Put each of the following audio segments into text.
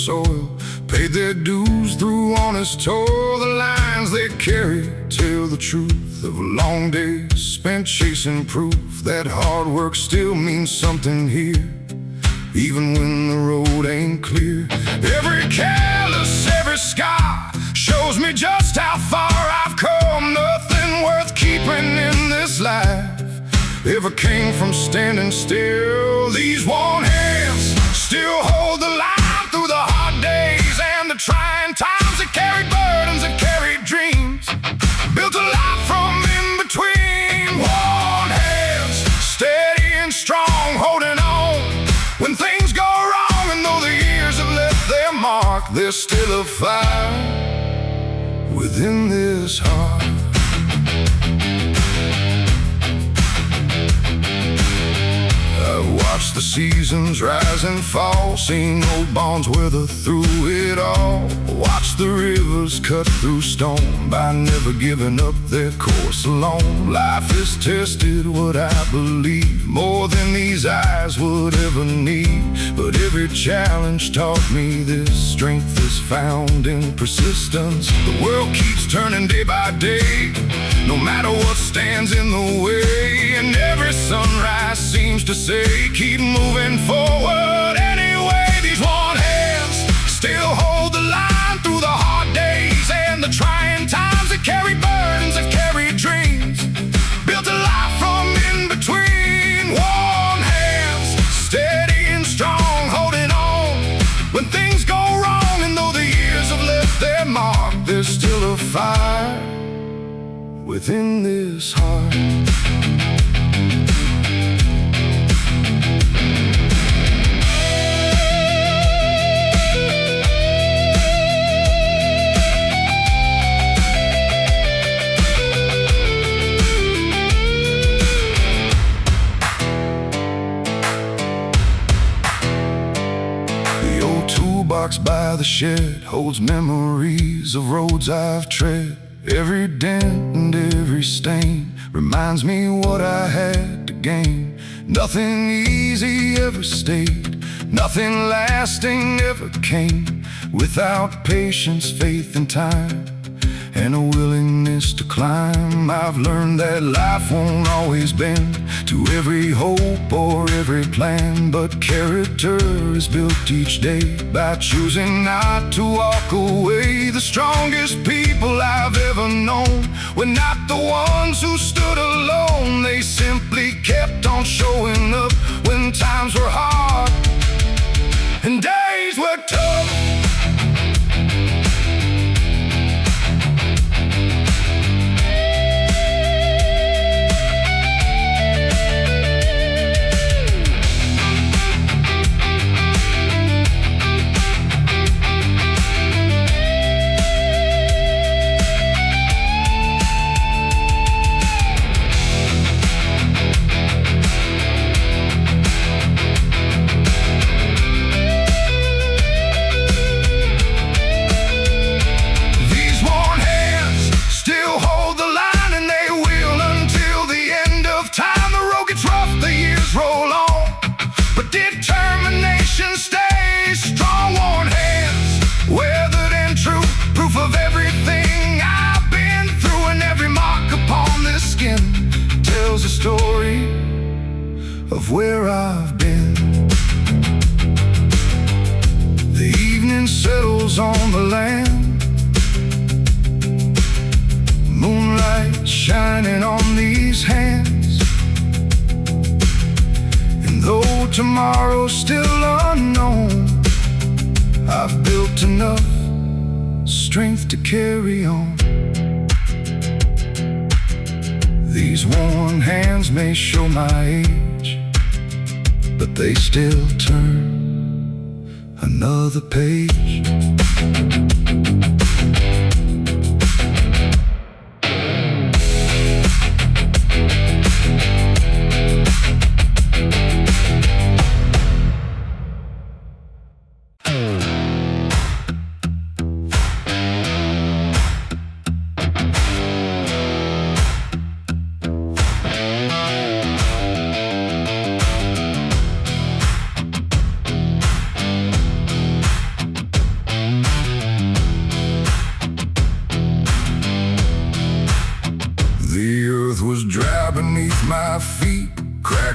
soil, paid their dues through honest toil. The lines they carry tell the truth of long days spent chasing proof that hard work still means something here, even when the road ain't clear. Every callus, every scar shows me just how far I've come. Nothing worth keeping in this life ever came from standing still. These warm hands still hold the line through the hard days and the trying times that carried burdens, that carried dreams, built a life from in between. Warm hands, steady and strong, holding on when things go wrong. And though the years have left their mark, there's still a fire within this heart. Watch the seasons rise and fall, seen old bonds wither through it all. Watch the rivers cut through stone by never giving up their course alone. Life has tested what I believe more than these eyes would ever need. But every challenge taught me this: strength is found in persistence. The world keeps turning day by day, no matter what stands in the way. And every sunrise seems to say, keep moving forward anyway. These worn hands still hold the line through the hard days and the trying times, that carry burdens, that carry dreams, built a life from in between. Worn hands, steady and strong, holding on when things go wrong. And though the years have left their mark, there's still a fire within this heart. Box by the shed holds memories of roads I've tread. Every dent and every stain reminds me what I had to gain. Nothing easy ever stayed, nothing lasting ever came without patience, faith, and time, and a willingness to climb. I've learned that life won't always bend to every hope or every plan, but character is built each day by choosing not to walk away. The strongest people I've ever known were not the ones who stood alone. They simply kept on showing up when times were hard and days were tough. Roll on, but determination stays strong. Worn hands, weathered and true, proof of everything I've been through. And every mark upon this skin tells a story of where I've been. The evening settles on the land, moonlight shining on these hands. Though tomorrow's still unknown, I've built enough strength to carry on. These worn hands may show my age, but they still turn another page.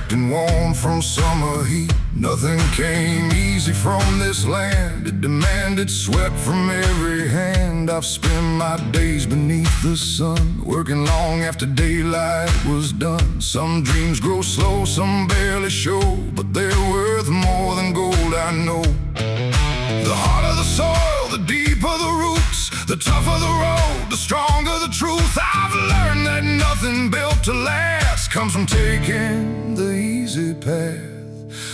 cracked and worn from summer heat. Nothing came easy from this land. It demanded sweat from every hand. I've spent my days beneath the sun, working long after daylight was done. Some dreams grow slow, some barely show, but they're worth more than gold, I know. The harder the soil, the deeper the roots, the tougher the road, the stronger the truth. I've learned that nothing built to last comes from taking the easy path.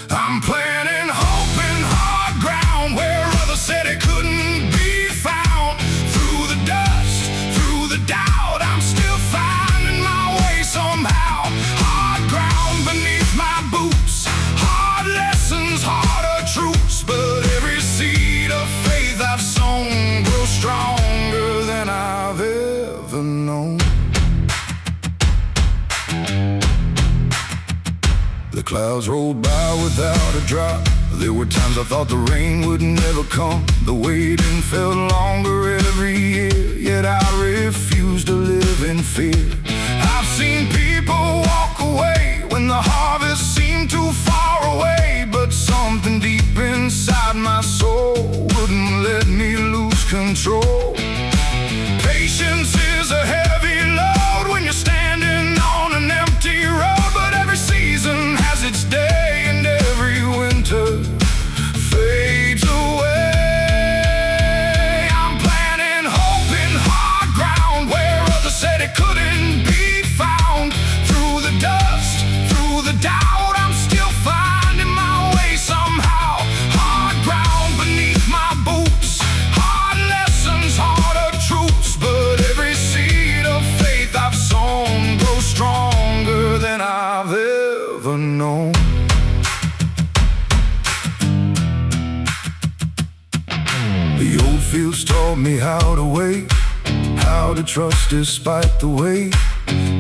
I'm planting hope in hard ground where others said it couldn't be found. Through the dust, through the doubt, I'm still finding my way somehow. Hard ground beneath my boots, hard lessons, harder truths, but every seed of faith I've sown grows stronger than I've ever known. The clouds rolled by without a drop. There were times I thought the rain would never come. The waiting felt longer every year, yet I refused to live in fear. I've seen people walk away when the harvest seemed too far away, but something deep inside my soul wouldn't let me lose control. Patience is a heavy load when you're standing on an empty road, but every season has its day and every winter fades away. I'm planting hope in hard ground where others said it couldn't be found. Through the dust, through the doubt, I'm still finding my way somehow. Hard ground beneath my boots, hard lessons, harder truths, but every seed of faith I've sown grows stronger than I've ever known. The old fields taught me how to wait, how to trust despite the weight,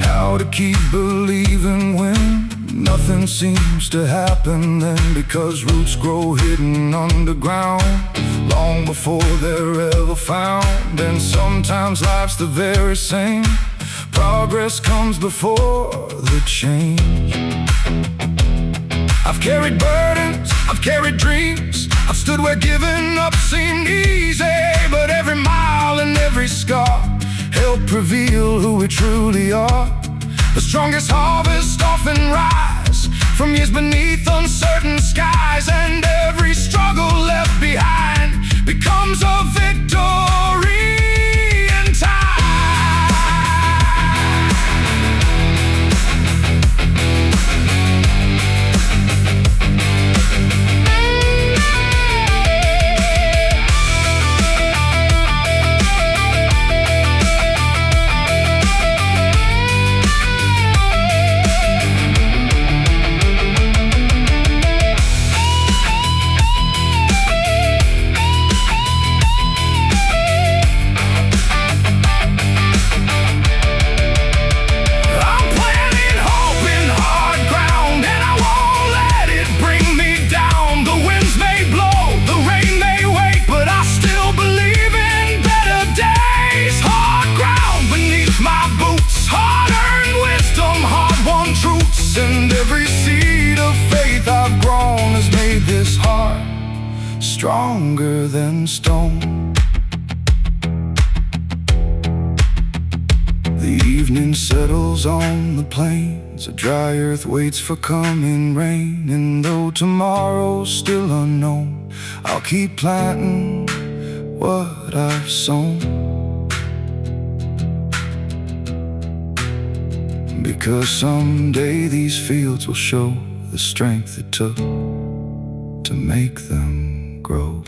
how to keep believing when nothing seems to happen. Then because roots grow hidden underground long before they're ever found. And sometimes life's the very same. Progress comes before the change. I've carried burdens, I've carried dreams, I've stood where giving up seemed easy, but every mile and every scar helped reveal who we truly are. The strongest harvest often rise from years beneath uncertain skies, and every struggle left behind becomes a victory in time. And every seed of faith I've grown has made this heart stronger than stone. The evening settles on the plains, a dry earth waits for coming rain. And though tomorrow's still unknown, I'll keep planting what I've sown. Because someday these fields will show the strength it took to make them grow.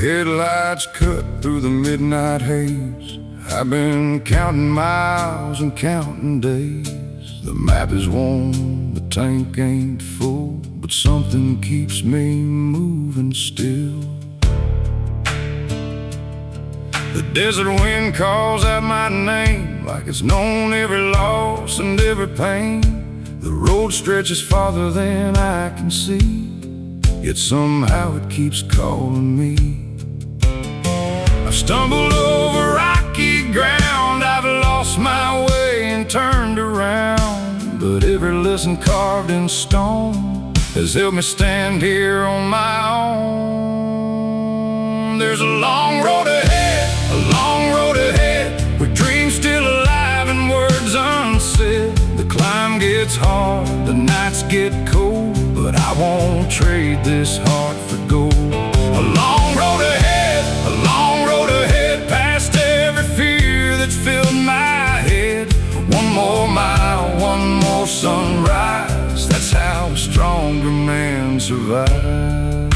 Headlights cut through the midnight haze. I've been counting miles and counting days. The map is worn, the tank ain't full, but something keeps me moving still. The desert wind calls out my name like it's known every loss and every pain. The road stretches farther than I can see, yet somehow it keeps calling me. I've stumbled over rocky ground, I've lost my way and turned around, but every lesson carved in stone has helped me stand here on my own. There's a long road ahead, a long road ahead, with dreams still alive and words unsaid. The climb gets hard, the nights get cold, but I won't trade this heart for gold. A long road ahead, a long road ahead, past every fear that's filled my head. One more mile, one more sunrise, that's how a stronger man survives.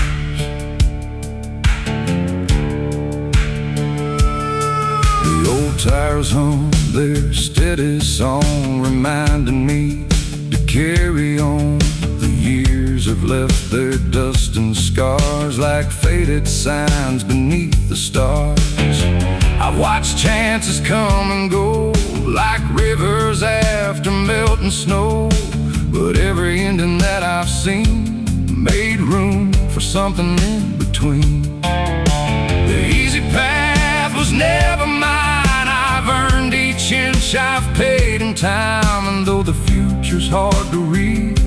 The old tires hum their steady song, reminding me to carry on. The years have left their dust and scars like faded signs beneath the stars. I've watched chances come and go like rivers after melting snow, but every ending that I've seen made room for something in between. The easy path was never mine, I've earned each inch I've paid in time. And though the future's hard to read,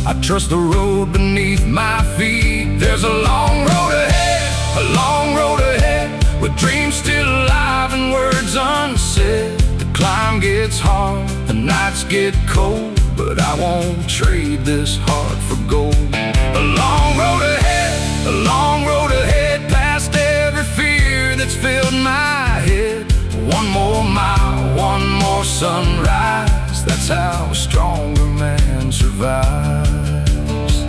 I trust the road beneath my feet. There's a long road ahead, a long road ahead, with dreams still alive and words unsaid. The climb gets hard, the nights get cold, but I won't trade this heart for gold. A long road ahead, a long road ahead, past every fear that's filled my head. One more mile, one more sunrise, that's how a stronger man survives.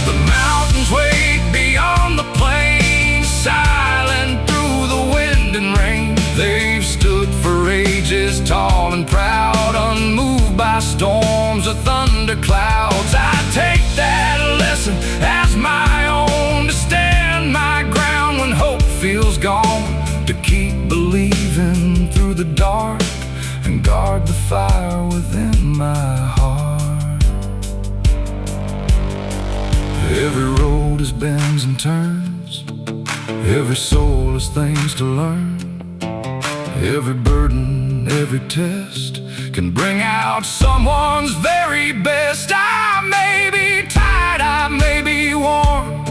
The mountains wait beyond the plains, silent through the wind and rain. They've stood for ages, tall and proud, unmoved by storms or thunder clouds. I take that lesson as my own, to stand my ground when hope feels gone, to keep believing through the dark and guard the fire within my heart. Every road has bends and turns, every soul has things to learn. Every burden, every test can bring out someone's very best. I may be tired, I may be worn,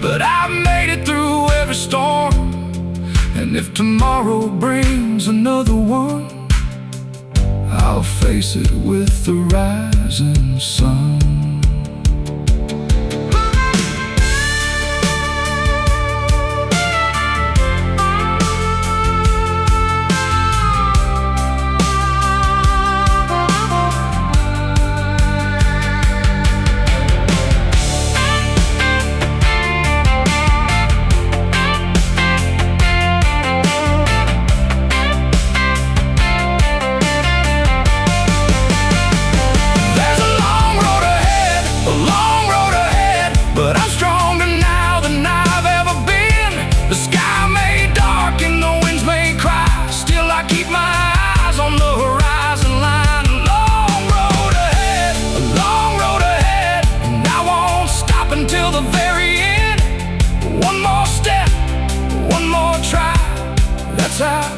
but I've made it through every storm. And if tomorrow brings another one, I'll face it with the rising sun. But I'm stronger now than I've ever been. The sky may darken, the winds may cry, still I keep my eyes on the horizon line. A long road ahead, a long road ahead, and I won't stop until the very end. One more step, one more try, that's how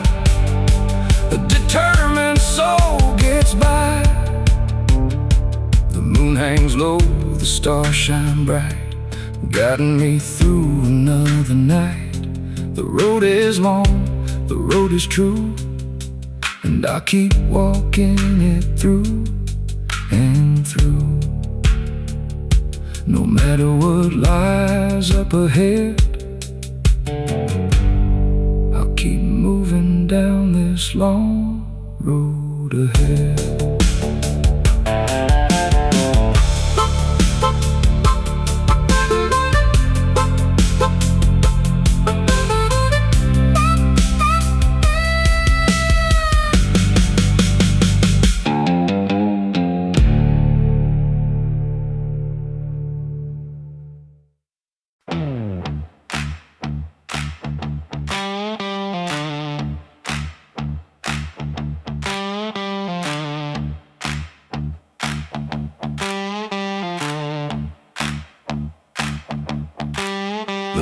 a determined soul gets by. The moon hangs low, the stars shine bright, guiding me through another night. The road is long, the road is true, and I'll keep walking it through and through. No matter what lies up ahead, I'll keep moving down this long road ahead.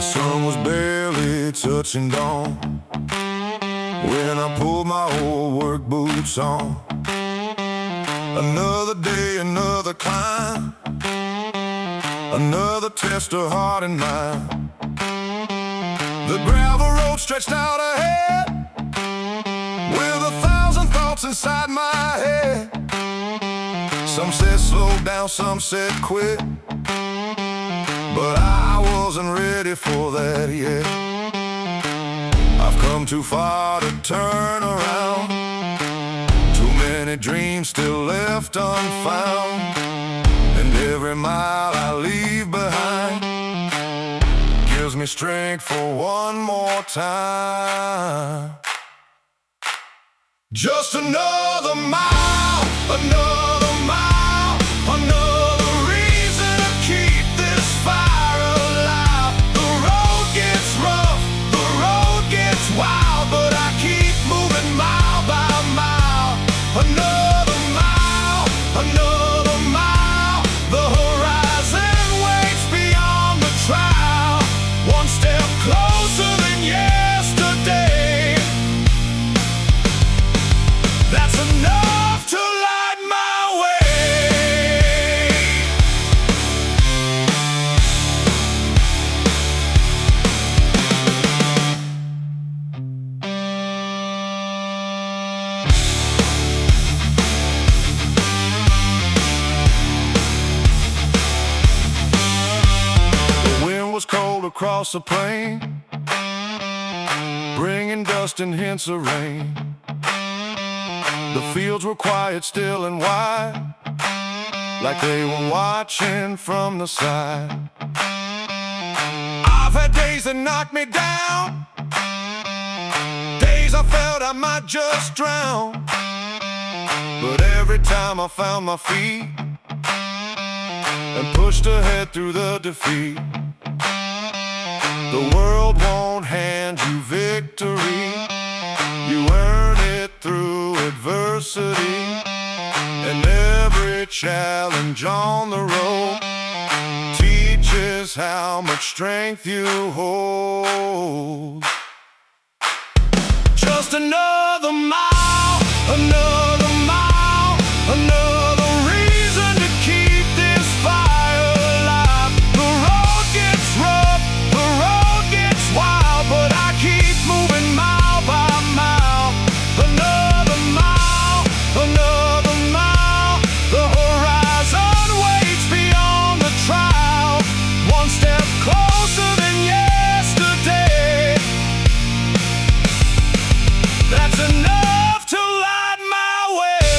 sun was barely touching dawn when I pulled my old work boots on. Another day, another climb, another test of heart and mind. The gravel road stretched out ahead with 1,000 thoughts inside my head. Some said slow down, some said quit, but I wasn't ready for that yet. I've come too far to turn around, too many dreams still left unfound, and every mile I leave behind gives me strength for one more time. Just another mile, another mile, another reason to keep this fire alive. The road gets rough, the road gets wild, but I keep moving mile by mile. Another mile, another mile, the horizon waits beyond the trial. One step closer than yesterday. That's enough to light my way. The wind was cold across the plain, bringing dust and hints of rain. The fields were quiet, still and wide, like they were watching from the side. I've had days that knocked me down, days I felt I might just drown, but every time I found my feet and pushed ahead through the defeat. The world won't hand you victory, you earn it through adversity. And every challenge on the road teaches how much strength you hold. Just another mile, another mile, another reason to keep this fire alive. The road gets rough, the road gets wild, but I keep moving mile by mile. Another mile, another mile, the horizon waits beyond the trial. One step closer than yesterday. That's enough to light my way.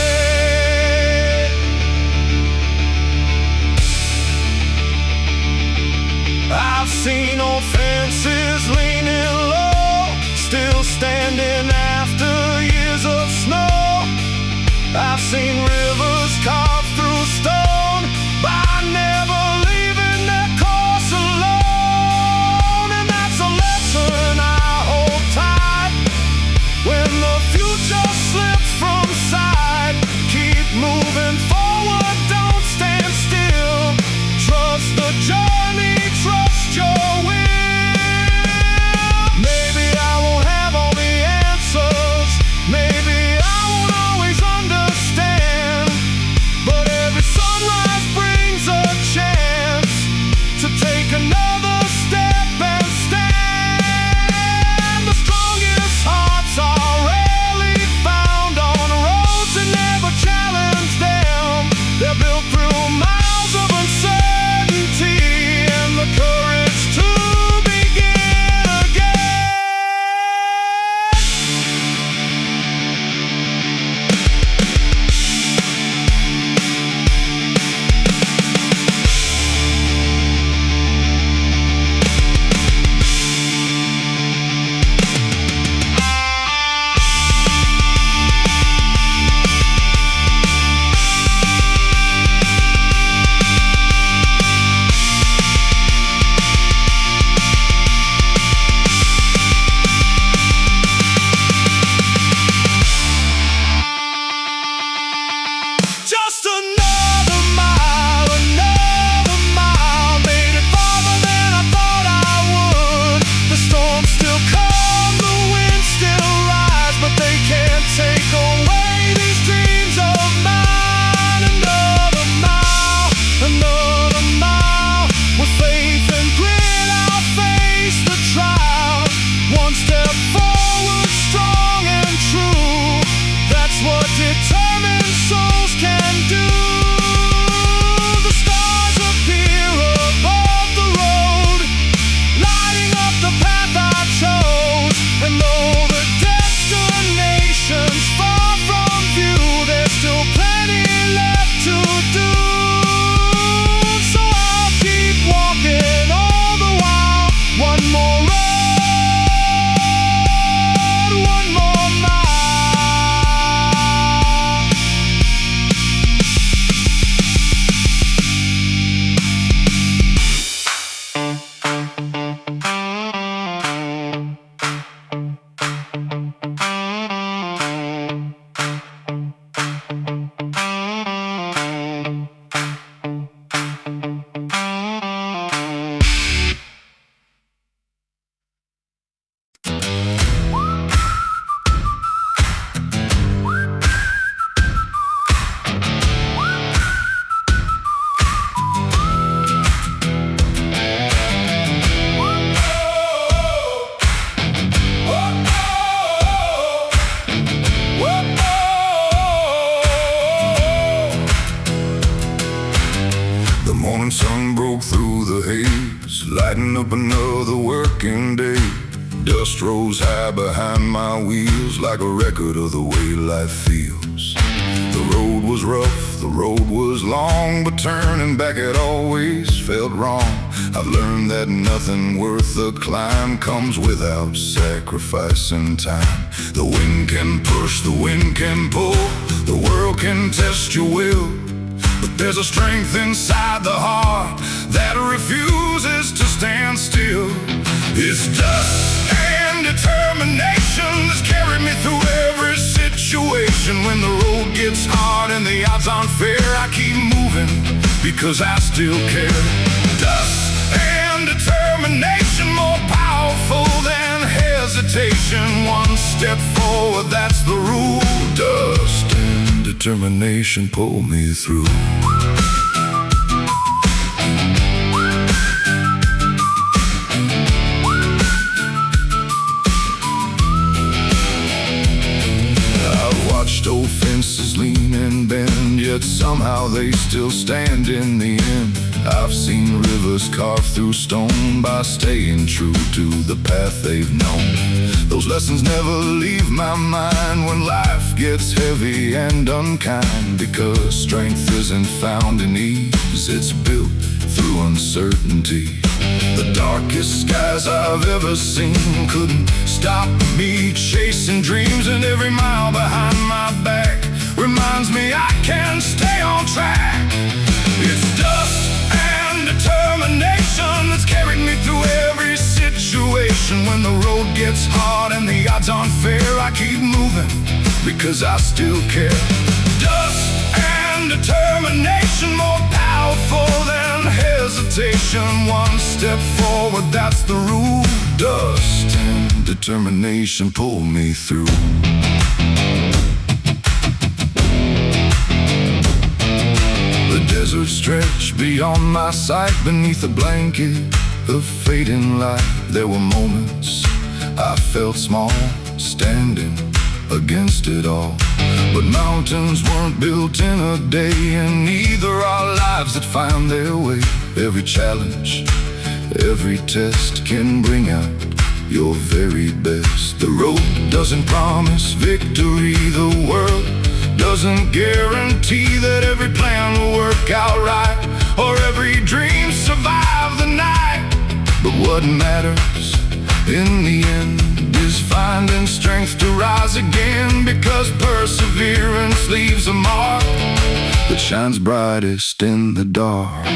I've seen old fences leaning low, still standing after years of snow. I've seen rivers carved through stone by never leaving their course alone. And that's a lesson I hold tight when the future slips from sight. Keep moving forward, don't stand still. Trust the journey, trust your will. Maybe I won't have all the answers, maybe I won't always understand, sun broke through the haze, lighting up another working day. Dust rose high behind my wheels, like a record of the way life feels. The road was rough, the road was long, but turning back it always felt wrong. I've learned that nothing worth the climb comes without sacrificing time. The wind can push, the wind can pull, the world can test your will, but there's a strength inside the heart that refuses to stand still. It's dust and determination that's carried me through every situation. When the road gets hard and the odds aren't fair, I keep moving because I still care. Dust and determination, more powerful than hesitation. One step forward, that's the rule. Dust and determination pull me through. Old fences lean and bend, yet somehow they still stand in the end. I've seen rivers carved through stone by staying true to the path they've known. Those lessons never leave my mind when life gets heavy and unkind, because strength isn't found in ease, it's built through uncertainty. The darkest skies I've ever seen couldn't stop me chasing dreams, and every mile behind my back reminds me I can stay on track. It's dust and determination that's carried me through every situation. When the road gets hard and the odds aren't fair, I keep moving because I still care. Dust and determination, more powerful than hesitation. One step forward, that's the rule. Dust and determination pull me through. The desert stretched beyond my sight, beneath a blanket of fading light. There were moments I felt small, standing against it all. But mountains weren't built in a day, and neither are lives that find their way. Every challenge, every test can bring out your very best. The road doesn't promise victory, the world doesn't guarantee that every plan will work out right, or every dream survive the night. But what matters in the end is finding strength to rise again, because perseverance leaves a mark that shines brightest in the dark.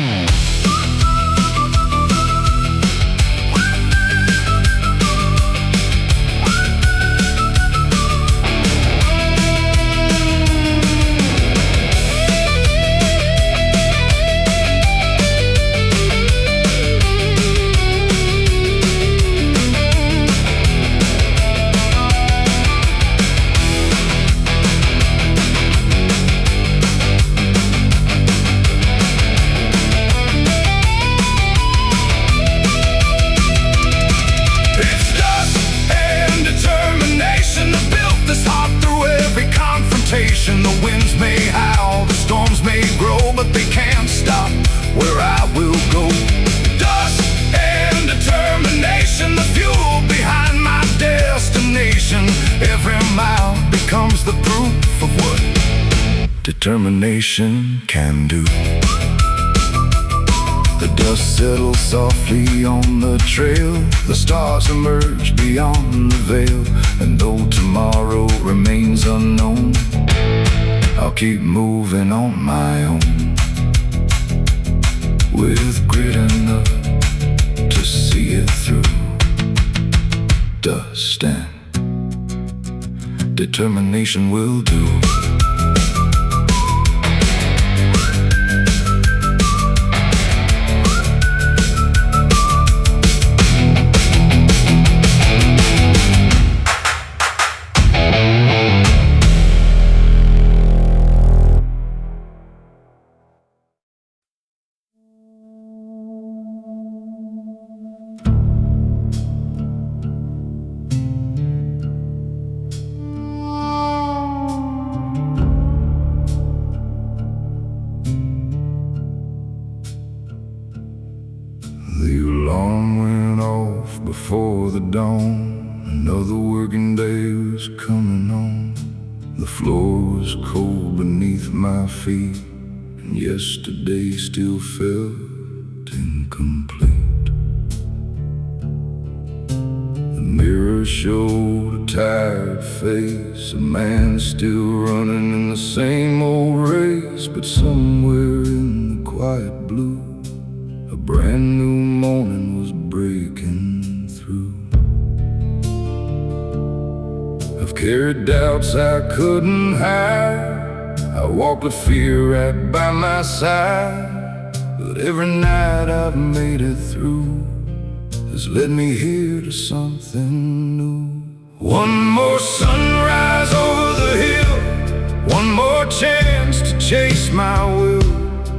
The winds may howl, the storms may grow, but they can't stop where I will go. Dust and determination, the fuel behind my destination. Every mile becomes the proof of what determination can do. The dust settles softly on the trail, the stars emerge beyond the veil, and though tomorrow remains unknown, I'll keep moving on my own, with grit enough to see it through. Dust and determination will do. The alarm went off before the dawn. Another working day was coming on. The floor was cold beneath my feet, and yesterday still felt incomplete. The mirror showed a tired face, a man still running in the same old race. But somewhere in the quiet blue, a brand new morning was breaking through. I've carried doubts I couldn't hide. I walked with fear right by my side. But every night I've made it through has led me here to something new. One more sunrise over the hill, one more chance to chase my will.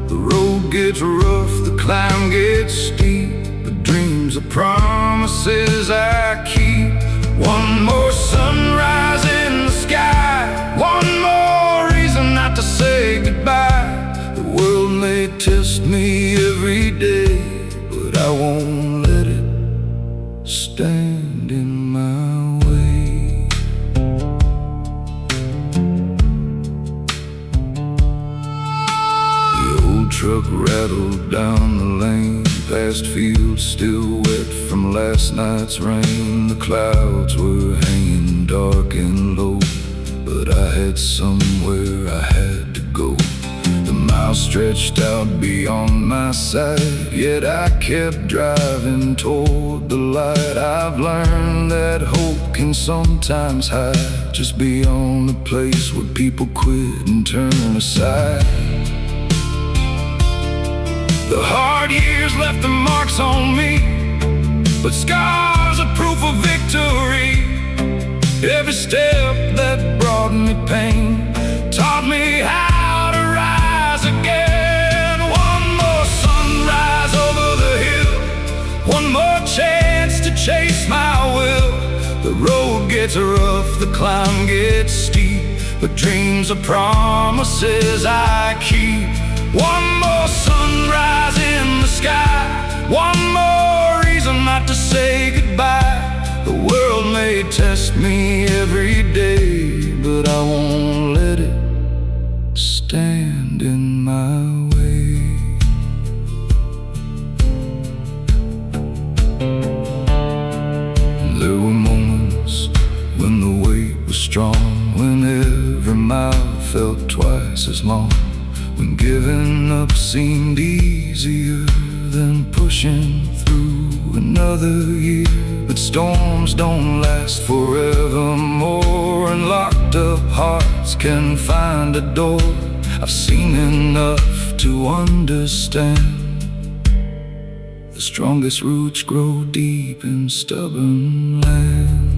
The road gets rough, the climb gets steep, but dreams are promises I keep. One more sunrise in the sky, one more reason not to say goodbye. The world may test me every day, but I won't let it stand in my way. The old truck rattled down the lane, past fields still wet from last night's rain. The clouds were hanging dark and low, but I had somewhere I had to go. The miles stretched out beyond my sight, yet I kept driving toward the light. I've learned that hope can sometimes hide just beyond the place where people quit and turn aside. The hard years left their marks on me, but scars are proof of victory. Every step that brought me pain taught me how to rise again. One more sunrise over the hill, one more chance to chase my will. The road gets rough, the climb gets steep, but dreams are promises I keep. One more sunrise in the sky, one more reason not to say goodbye. The world may test me every day, but I won't let it stand in my way. There were moments when the weight was strong, when every mile felt twice as long, when giving up seemed easier than pushing through another year. But storms don't last forevermore, and locked up hearts can find a door. I've seen enough to understand the strongest roots grow deep in stubborn land.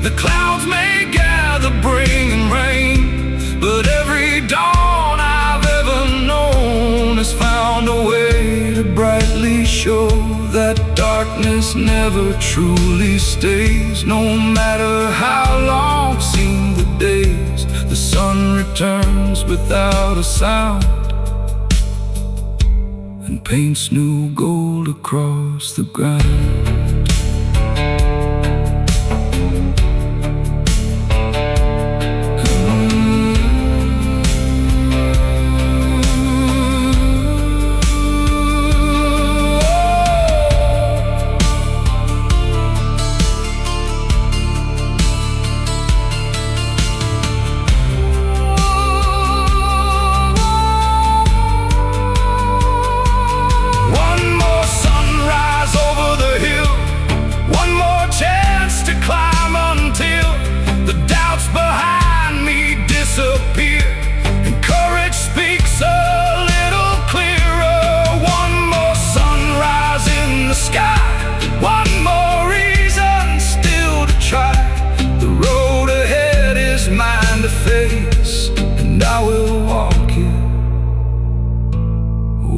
The clouds may gather, bringing rain, but every dawn I've ever known has found a way to brightly show that darkness never truly stays. No matter how long seem the days, the sun returns without a sound and paints new gold across the ground.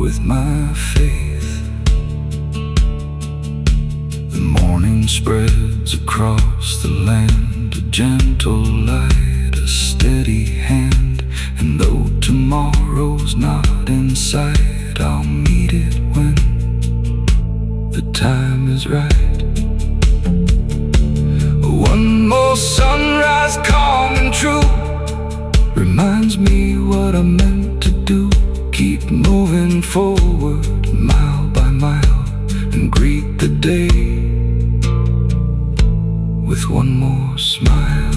With my faith, the morning spreads across the land, a gentle light, a a steady hand, and though tomorrow's not in sight, I'll meet it when the time is right. One more sunrise, calm and true, reminds me what I meant to do. Keep moving forward, mile by mile, and greet the day with one more smile.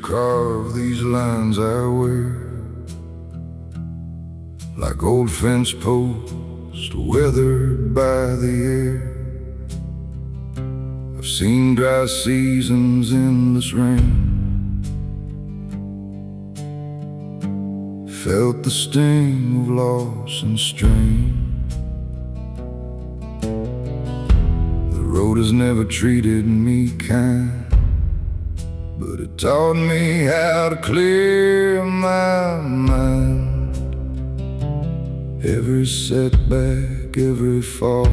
Carve these lines I wear like old fence posts weathered by the air. I've seen dry seasons, endless rain, felt the sting of loss and strain. The road has never treated me kind, but it taught me how to clear my mind. Every setback, every fall,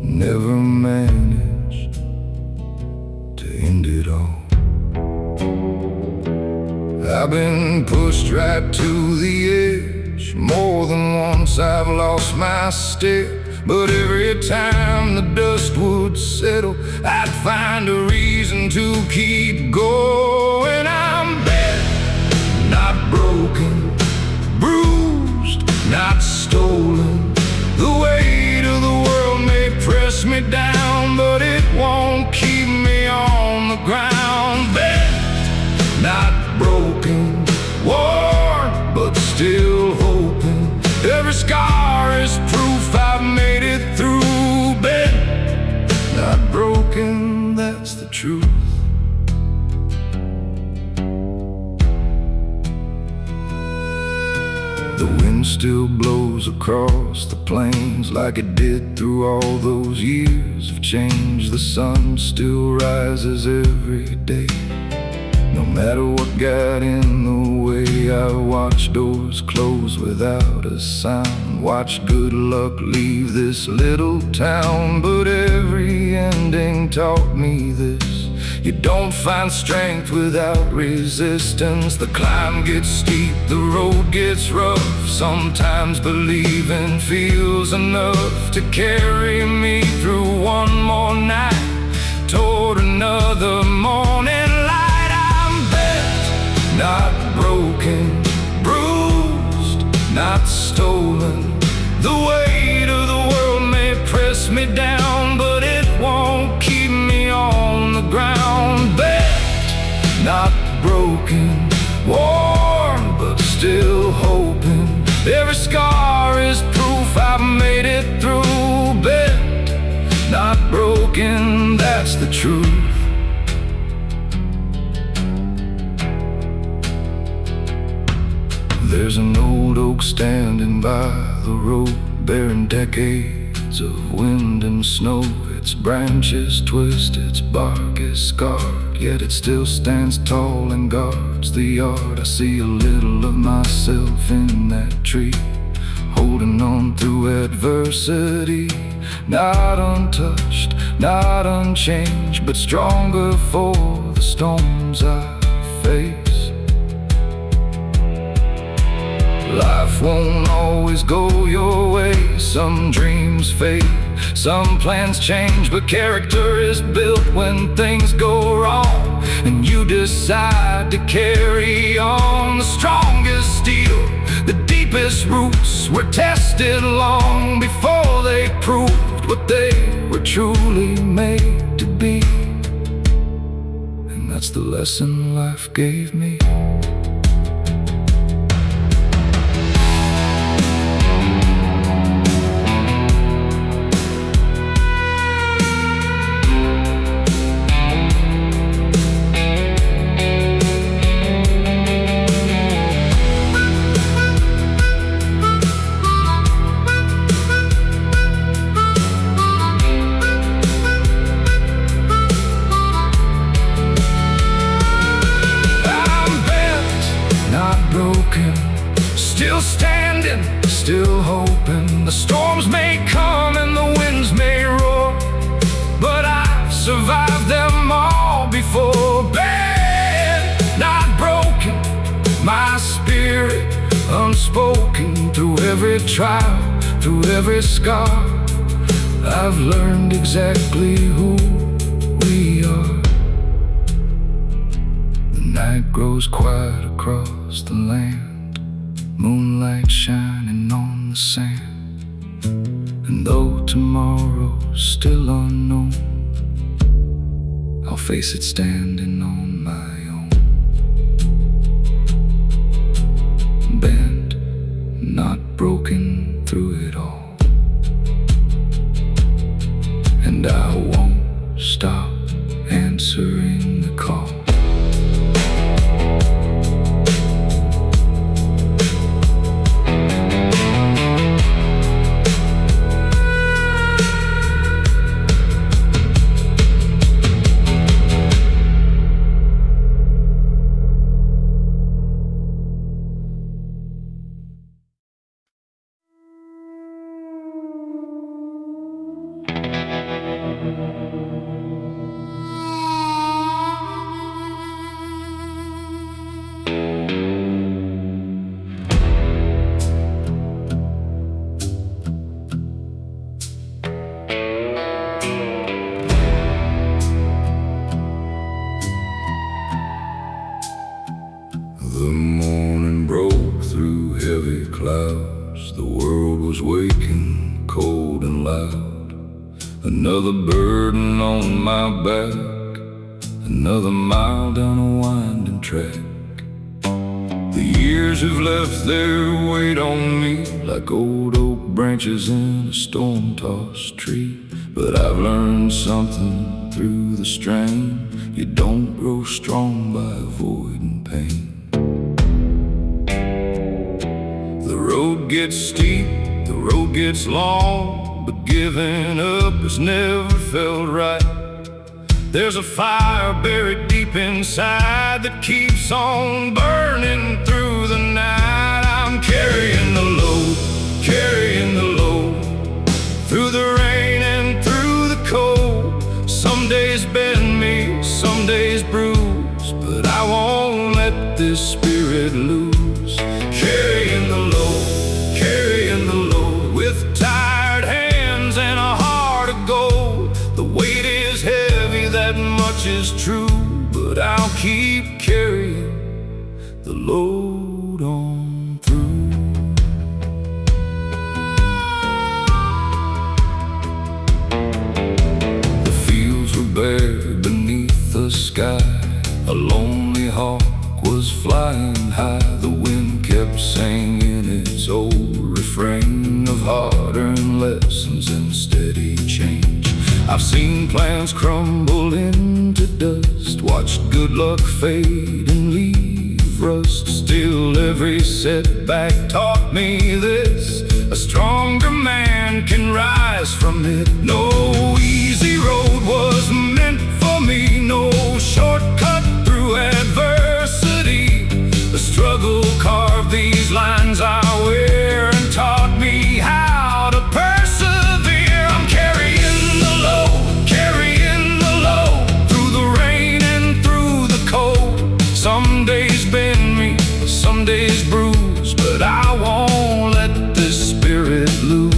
never managed to end it all. I've been pushed right to the edge. More than once I've lost my step, but every time the dust would settle, I'd find a reason to keep going. I'm bad, not broken, bruised, not stolen. The weight of the world may press me down, but it won't keep me on the ground. Bad, not broken, worn, but still hoping. Every scar is proof I've made it through. Bent, not broken, that's the truth. The wind still blows across the plains like it did through all those years of change. The sun still rises every day, no matter what got in the way. I watched doors close without a sound, watched good luck leave this little town. But every ending taught me this: you don't find strength without resistance. The climb gets steep, the road gets rough. Sometimes believing feels enough to carry me through one more night toward another morning light. I'm bent, not broken, bruised, not stolen. The weight of the world may press me down, but it won't keep me on the ground. Bent, not broken, worn, but still hoping. Every scar is proof I've made it through. Bent, not broken, that's the truth. There's an old oak standing by the road, bearing decades of wind and snow. Its branches twist, its bark is scarred, yet it still stands tall and guards the yard. I see a little of myself in that tree, holding on through adversity. Not untouched, not unchanged, but stronger for the storms I face. Life won't always go your way. Some dreams fade, some plans change, but character is built when things go wrong, and you decide to carry on. The strongest steel, the deepest roots were tested long before they proved what they were truly made to be. And that's the lesson life gave me. broken, still standing, still hoping. The storms may come and the winds may roar, but I've survived them all before. Bad, not broken, my spirit unspoken. Through every trial, through every scar, I've learned exactly who we are. The night grows quiet across the land, moonlight shining on the sand. And though tomorrow's still unknown, I'll face it standing on my own. Bent, not broken through it all, and I won't stop answering the call. The morning broke through heavy clouds. The world was waking, cold and loud. Another burden on my back, another mile down a winding track. The years have left their weight on me like old oak branches in a storm-tossed tree. But I've learned something through the strain. You don't grow strong by avoiding pain. The road gets steep, the road gets long, but giving up has never felt right. There's a fire buried deep inside that keeps on burning through the night. I'm carrying the load, carrying the load, through the rain and through the cold. Some days bend me, some days bruise, but I won't let this spirit lose. Carrying the load, carrying the load, with tired hands and a heart of gold. The weight is heavy, that much is true, but I'll keep carrying the load on through. The fields were bare beneath the sky. A lonely hawk was flying high. The wind kept singing its old refrain of hard-earned lessons and steady change. I've seen plans crumble into dust, watched good luck fade and leave rust. Still every setback taught me this: a stronger man can rise from it. No easy road was meant for me, no shortcut through adversity. The struggle carved these lines I wear and taught me how to persevere. I'm carrying the load, carrying the load, through the rain and through the cold. Some days bend me, some days bruise, but I won't let this spirit lose.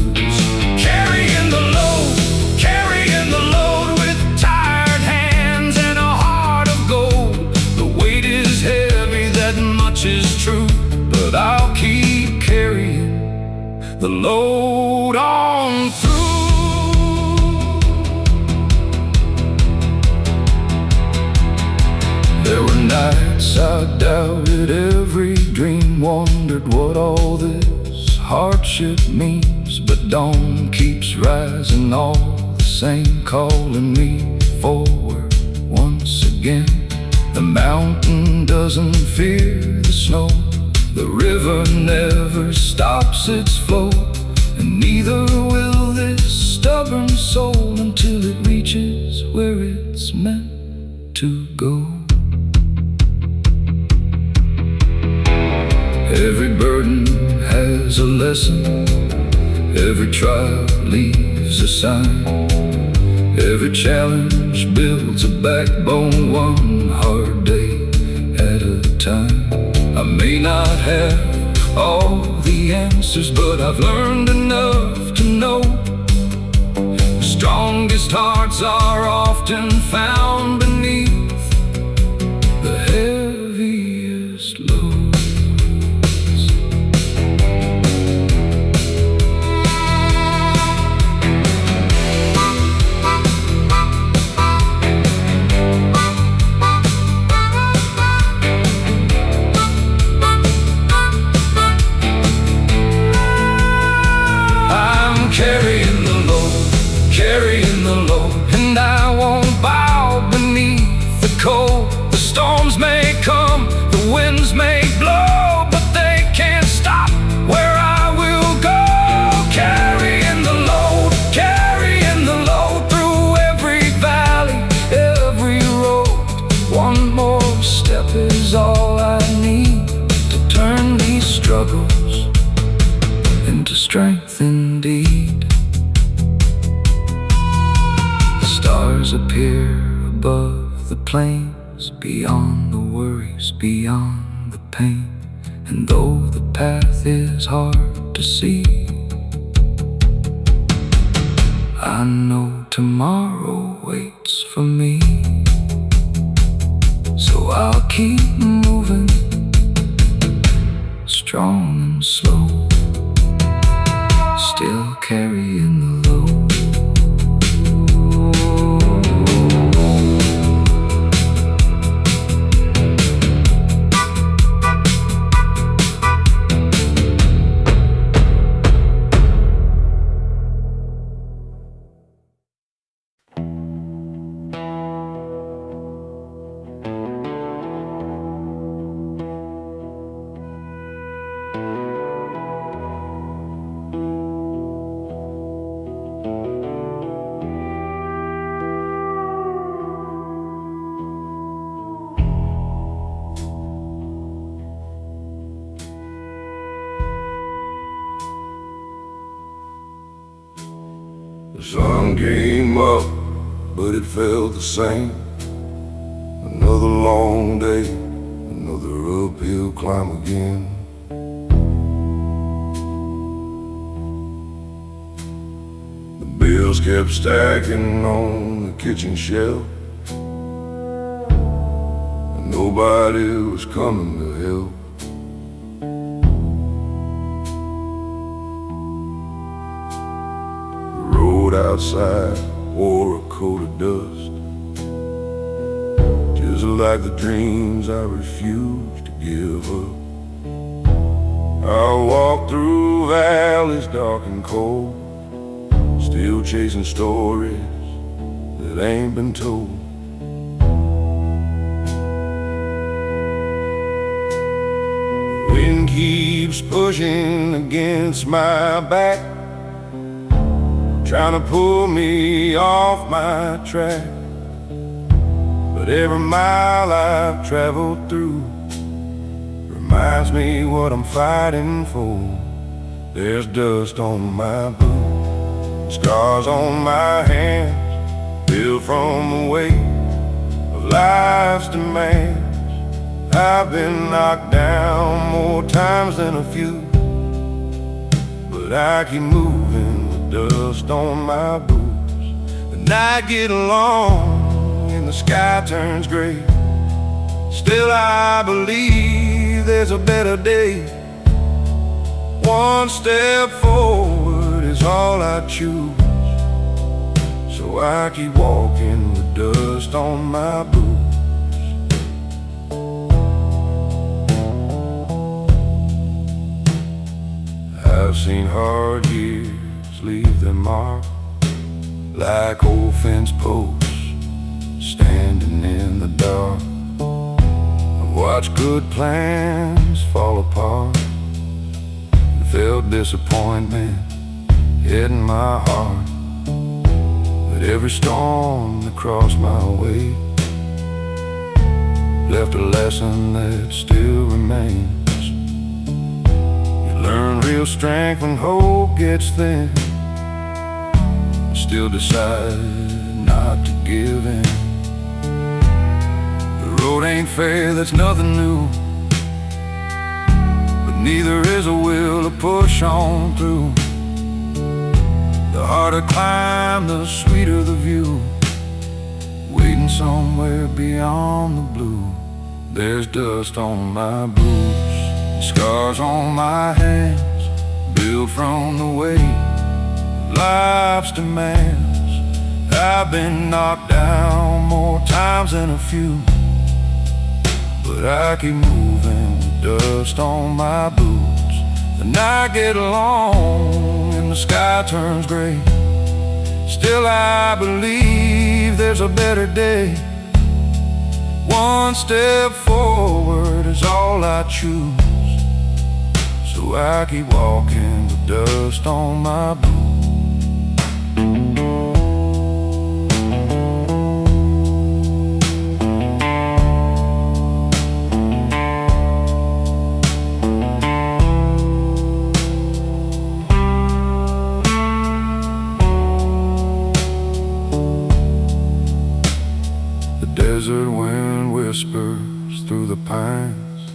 Carrying the load, carrying the load, with tired hands and a heart of gold. The weight is heavy, that much is true, but I'll keep carrying the load on through. There were nights I doubted every dream, wondered what all this hardship means. But dawn keeps rising all the same, calling me forward once again. The mountain doesn't fear the snow, the river never stops its flow, and neither will this stubborn soul until it reaches where it's meant to go. Every burden has a lesson, every trial leaves a sign. Every challenge builds a backbone, one hard day at a time. I may not have all the answers, but I've learned enough to know the strongest hearts are often found beneath the heaviest loads. Carrying the load, and I won't bow beneath the cold. The storms may come, the winds may blow, but they can't stop where I will go. Carrying the load through every valley, every road. One more step is all I need to turn these struggles into strength indeed. Stars appear above the plains, beyond the worries, beyond the pain. And though the path is hard to see, I know tomorrow waits for me. So I'll keep moving, strong and slow, still carrying the load. The sun came up, but it felt the same. Another long day, another uphill climb again. The bills kept stacking on the kitchen shelf, and nobody was coming to help. Outside wore a coat of dust, just like the dreams I refused to give up. I walked through valleys dark and cold, still chasing stories that ain't been told. Wind keeps pushing against my back, trying to pull me off my track. But every mile I've traveled through reminds me what I'm fighting for. There's dust on my boots, scars on my hands, built from the weight of life's demands. I've been knocked down more times than a few, but I keep moving, dust on my boots. The night gets long and the sky turns gray. Still I believe there's a better day. One step forward is all I choose, so I keep walking with dust on my boots. I've seen hard years leave their mark like old fence posts standing in the dark. I've watched good plans fall apart and felt disappointment hitting my heart. But every storm that crossed my way left a lesson that still remains. strength when hope gets thin. Still decide not to give in. The road ain't fair, that's nothing new, but neither is a will to push on through. The harder climb, the sweeter the view. Waiting somewhere beyond the blue. There's dust on my boots, scars on my hands, built from the weight of life's demands. I've been knocked down more times than a few, but I keep moving with dust on my boots. The night gets long and the sky turns gray. Still I believe there's a better day. One step forward is all I choose, so I keep walking with dust on my boots. The desert wind whispers through the pines,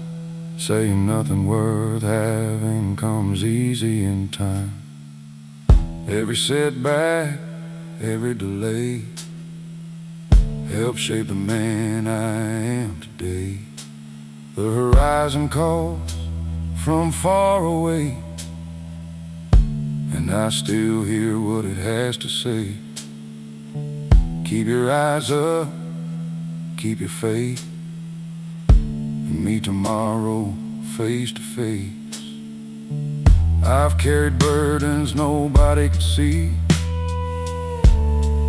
saying nothing worth having comes easy in time. Every setback, every delay helps shape the man I am today. The horizon calls from far away, and I still hear what it has to say. Keep your eyes up, keep your faith, and meet tomorrow face to face. I've carried burdens nobody could see,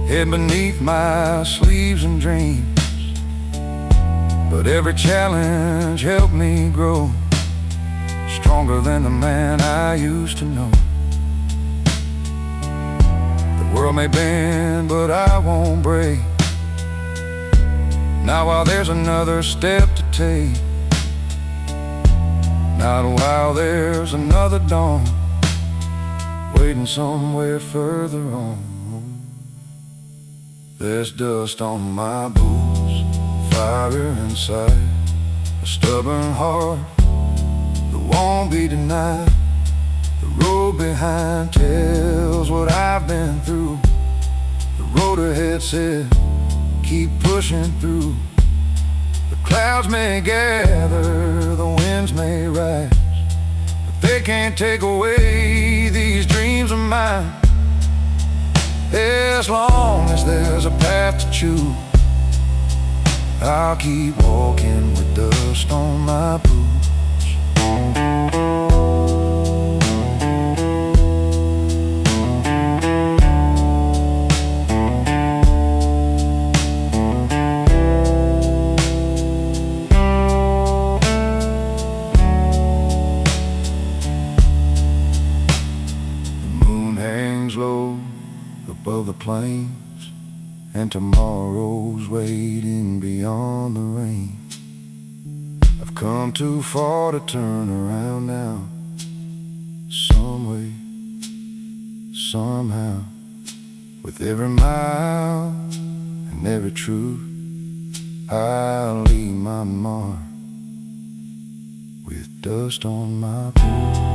hid beneath my sleeves and dreams, but every challenge helped me grow, stronger than the man I used to know. The world may bend, but I won't break. Not while there's another step to take, not while there's another dawn waiting somewhere further on. There's dust on my boots, fire inside, a stubborn heart that won't be denied. The road behind tells what I've been through. The road ahead says keep pushing through. The clouds may gather, the winds may rise, but they can't take away these dreams of mine. As long as there's a path to choose, I'll keep walking with dust on my boots. Low above the plains, and tomorrow's waiting beyond the rain. I've come too far to turn around now. Some way, somehow, with every mile and every truth, I'll leave my mark with dust on my boots.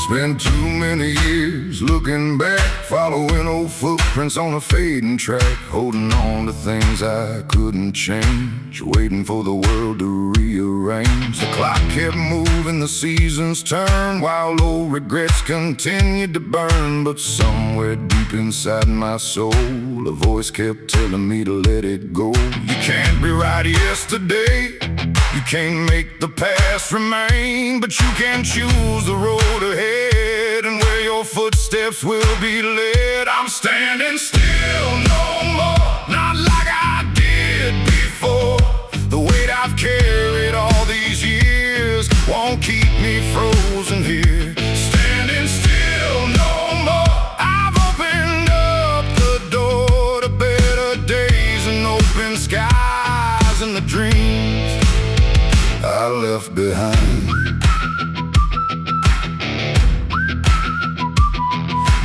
Spent too many years looking back, following old footprints on a fading track, holding on to things I couldn't change, waiting for the world to rearrange. The clock kept moving, the seasons turned, while old regrets continued to burn. But somewhere deep inside my soul, a voice kept telling me to let it go. You can't rewrite yesterday, you can't make the past remain, but you can choose the road ahead and where your footsteps will be led. I'm standing still no more, not like I did before. The weight I've carried all these years won't keep me frozen here. Standing still no more, I've opened up the door to better days and open skies and the dreams I left behind.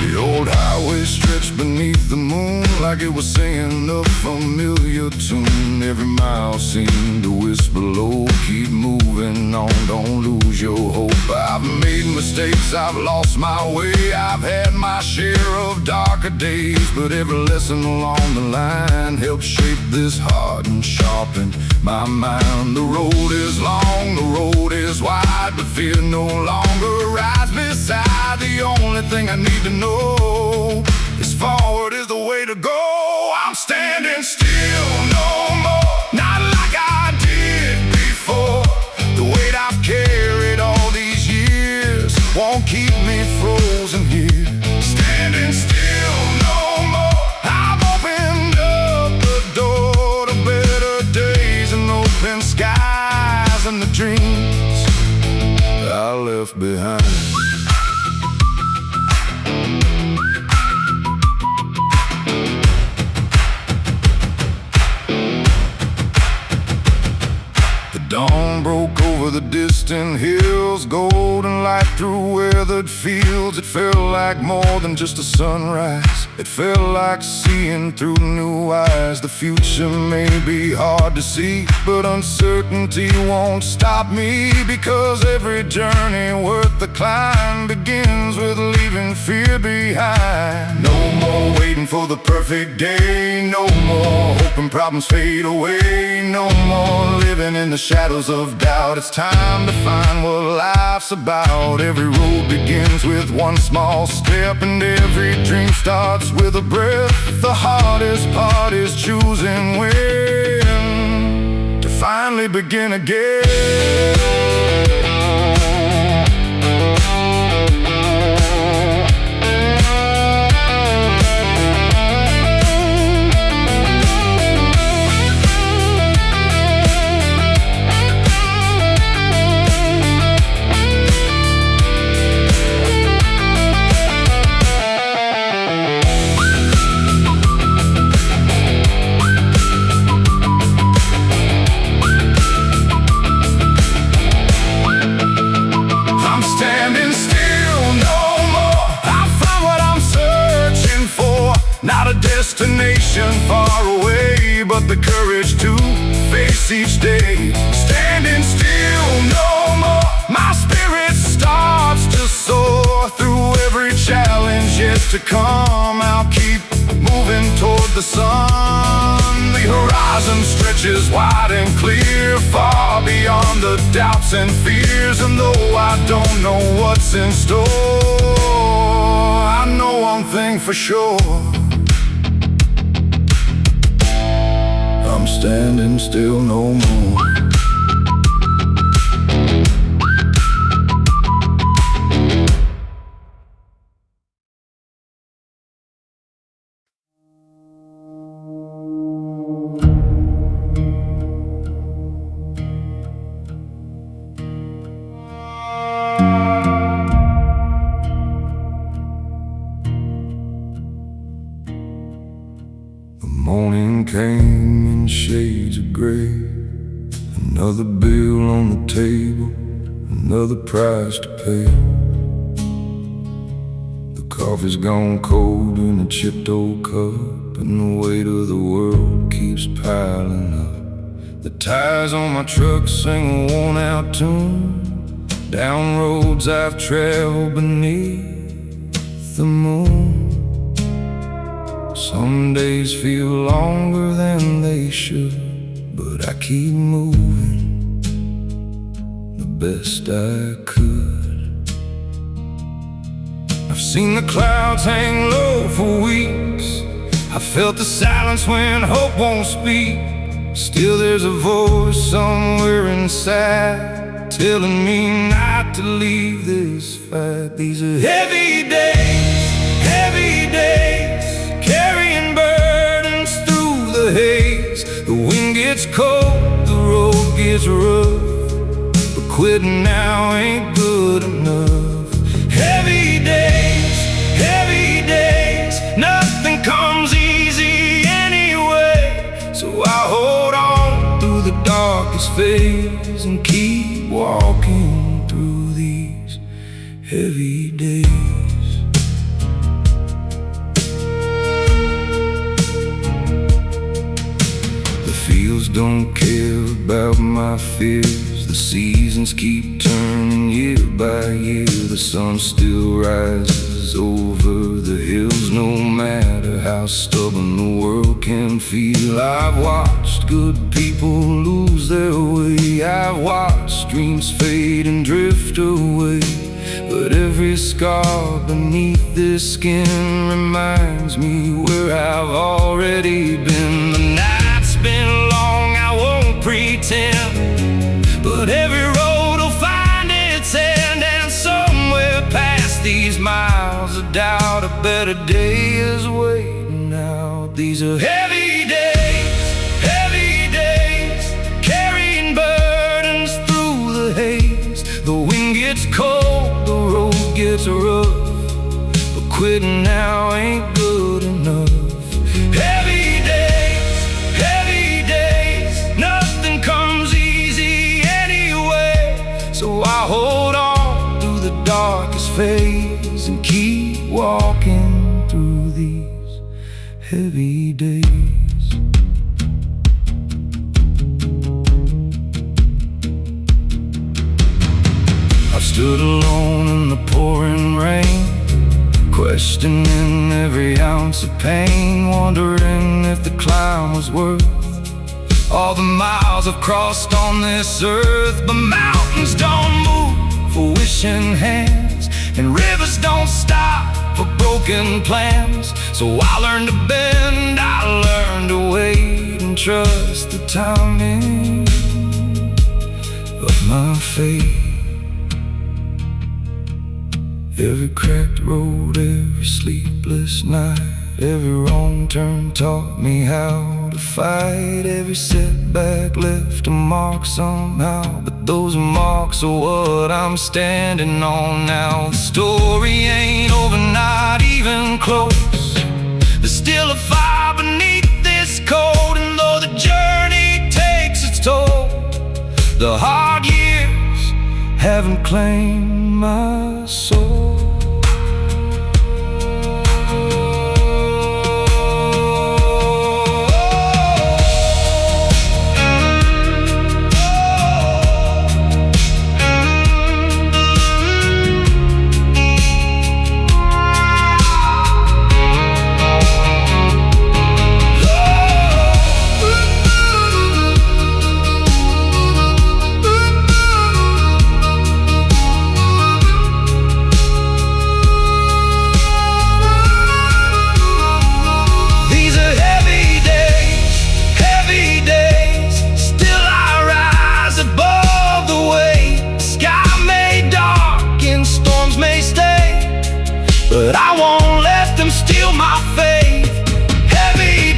The old highway stretched beneath the moon like it was singing a familiar tune. Every mile seemed to whisper low, keep moving on, don't lose your hope. I've made mistakes, I've lost my way, I've had my share of darker days, but every lesson along the line helped shape this heart and sharpen my mind. The road is long, the road is wide, but fear no longer rides beside. The only thing I need to know is forward is the way to go. I'm standing still no more, not like I did before. The weight I've carried all these years won't keep me frozen here. Standing still no more, I've opened up the door to better days and open skies and the dreams I left behind. Dawn broke over the distant hills, golden light through weathered fields. It felt like more than just a sunrise, it felt like seeing through new eyes. The future may be hard to see, but uncertainty won't stop me, because every journey worth the climb begins with leaving fear behind. No more waiting for the perfect day, no more hoping problems fade away, no more living in the shadows of doubt. It's time to find what life's about. Every road begins with one small step, and every dream starts with a breath. The hardest part is choosing when to finally begin again. Not a destination far away, but the courage to face each day. Standing still no more, my spirit starts to soar through every challenge yet to come. I'll keep moving toward the sun. The horizon stretches wide and clear, far beyond the doubts and fears. And though I don't know what's in store, I know one thing for sure: I'm standing still no more. The morning came in shades of gray, another bill on the table, another price to pay. The coffee's gone cold in a chipped old cup, and the weight of the world keeps piling up. The tires on my truck sing a worn out tune, down roads I've traveled beneath the moon. Some days feel longer than should, but I keep moving the best I could. I've seen the clouds hang low for weeks. I felt the silence when hope won't speak. Still there's a voice somewhere inside telling me not to leave this fight. These are heavy days, carrying burdens through the haze. The wind gets cold, the road gets rough, but quitting now ain't good enough. Heavy days, nothing comes easy anyway. So I hold on through the darkest phase and keep walking through these heavy days. The fields don't care about my fears. The seasons keep turning year by year. The sun still rises over the hills, no matter how stubborn the world can feel. I've watched good people lose their way. I've watched dreams fade and drift away. But every scar beneath this skin reminds me where I've already been. The night's been long, I won't pretend, but every road will find its end. And somewhere past these miles of doubt, a better day is waiting out. These are heavy days, carrying burdens through the haze. The wind gets cold, the road gets rough, but quitting now ain't good enough. Heavy days, nothing comes easy anyway. So I hold on through the darkest phase and keep walking through these heavy days. I've stood alone in the pouring rain, questioning every ounce of pain, wondering if the climb was worth all the miles I've crossed on this earth. But mountains don't move for wishing hands, and rivers don't stop for broken plans. So I learned to bend, I learned to wait, and trust the timing of my fate. Every cracked road, every sleepless night, every wrong turn taught me how to fight. Every setback left a mark somehow, but those marks are what I'm standing on now. The story ain't over, not even close. There's still a fire beneath this coat, and though the journey takes its toll, the hard years haven't claimed my soul. But I won't let them steal my faith. Heavy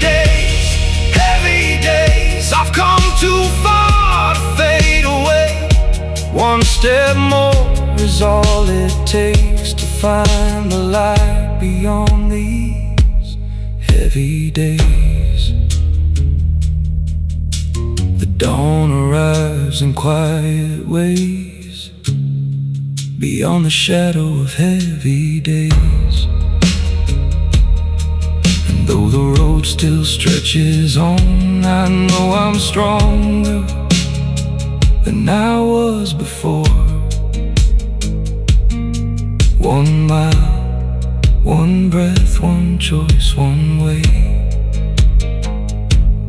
days, I've come too far to fade away. One step more is all it takes to find the light beyond these heavy days. The dawn arrives in quiet ways, beyond the shadow of heavy days. And though the road still stretches on, I know I'm stronger than I was before. 1 mile, 1 breath, 1 choice, 1 way.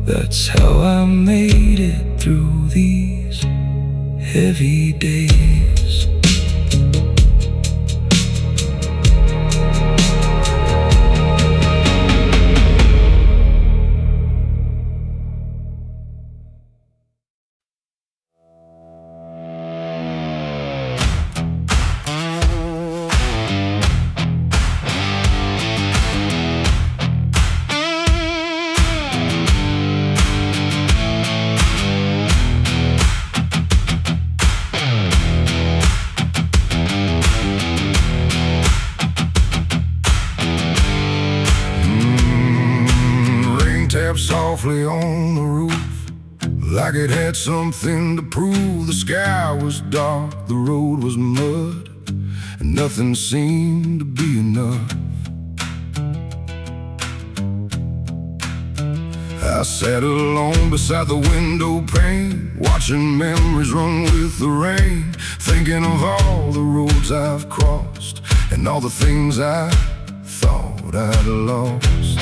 That's how I made it through these heavy days. Tapped softly on the roof, like it had something to prove. The sky was dark, the road was mud, and nothing seemed to be enough. I sat alone beside the window pane, watching memories run with the rain, thinking of all the roads I've crossed and all the things I thought I'd lost.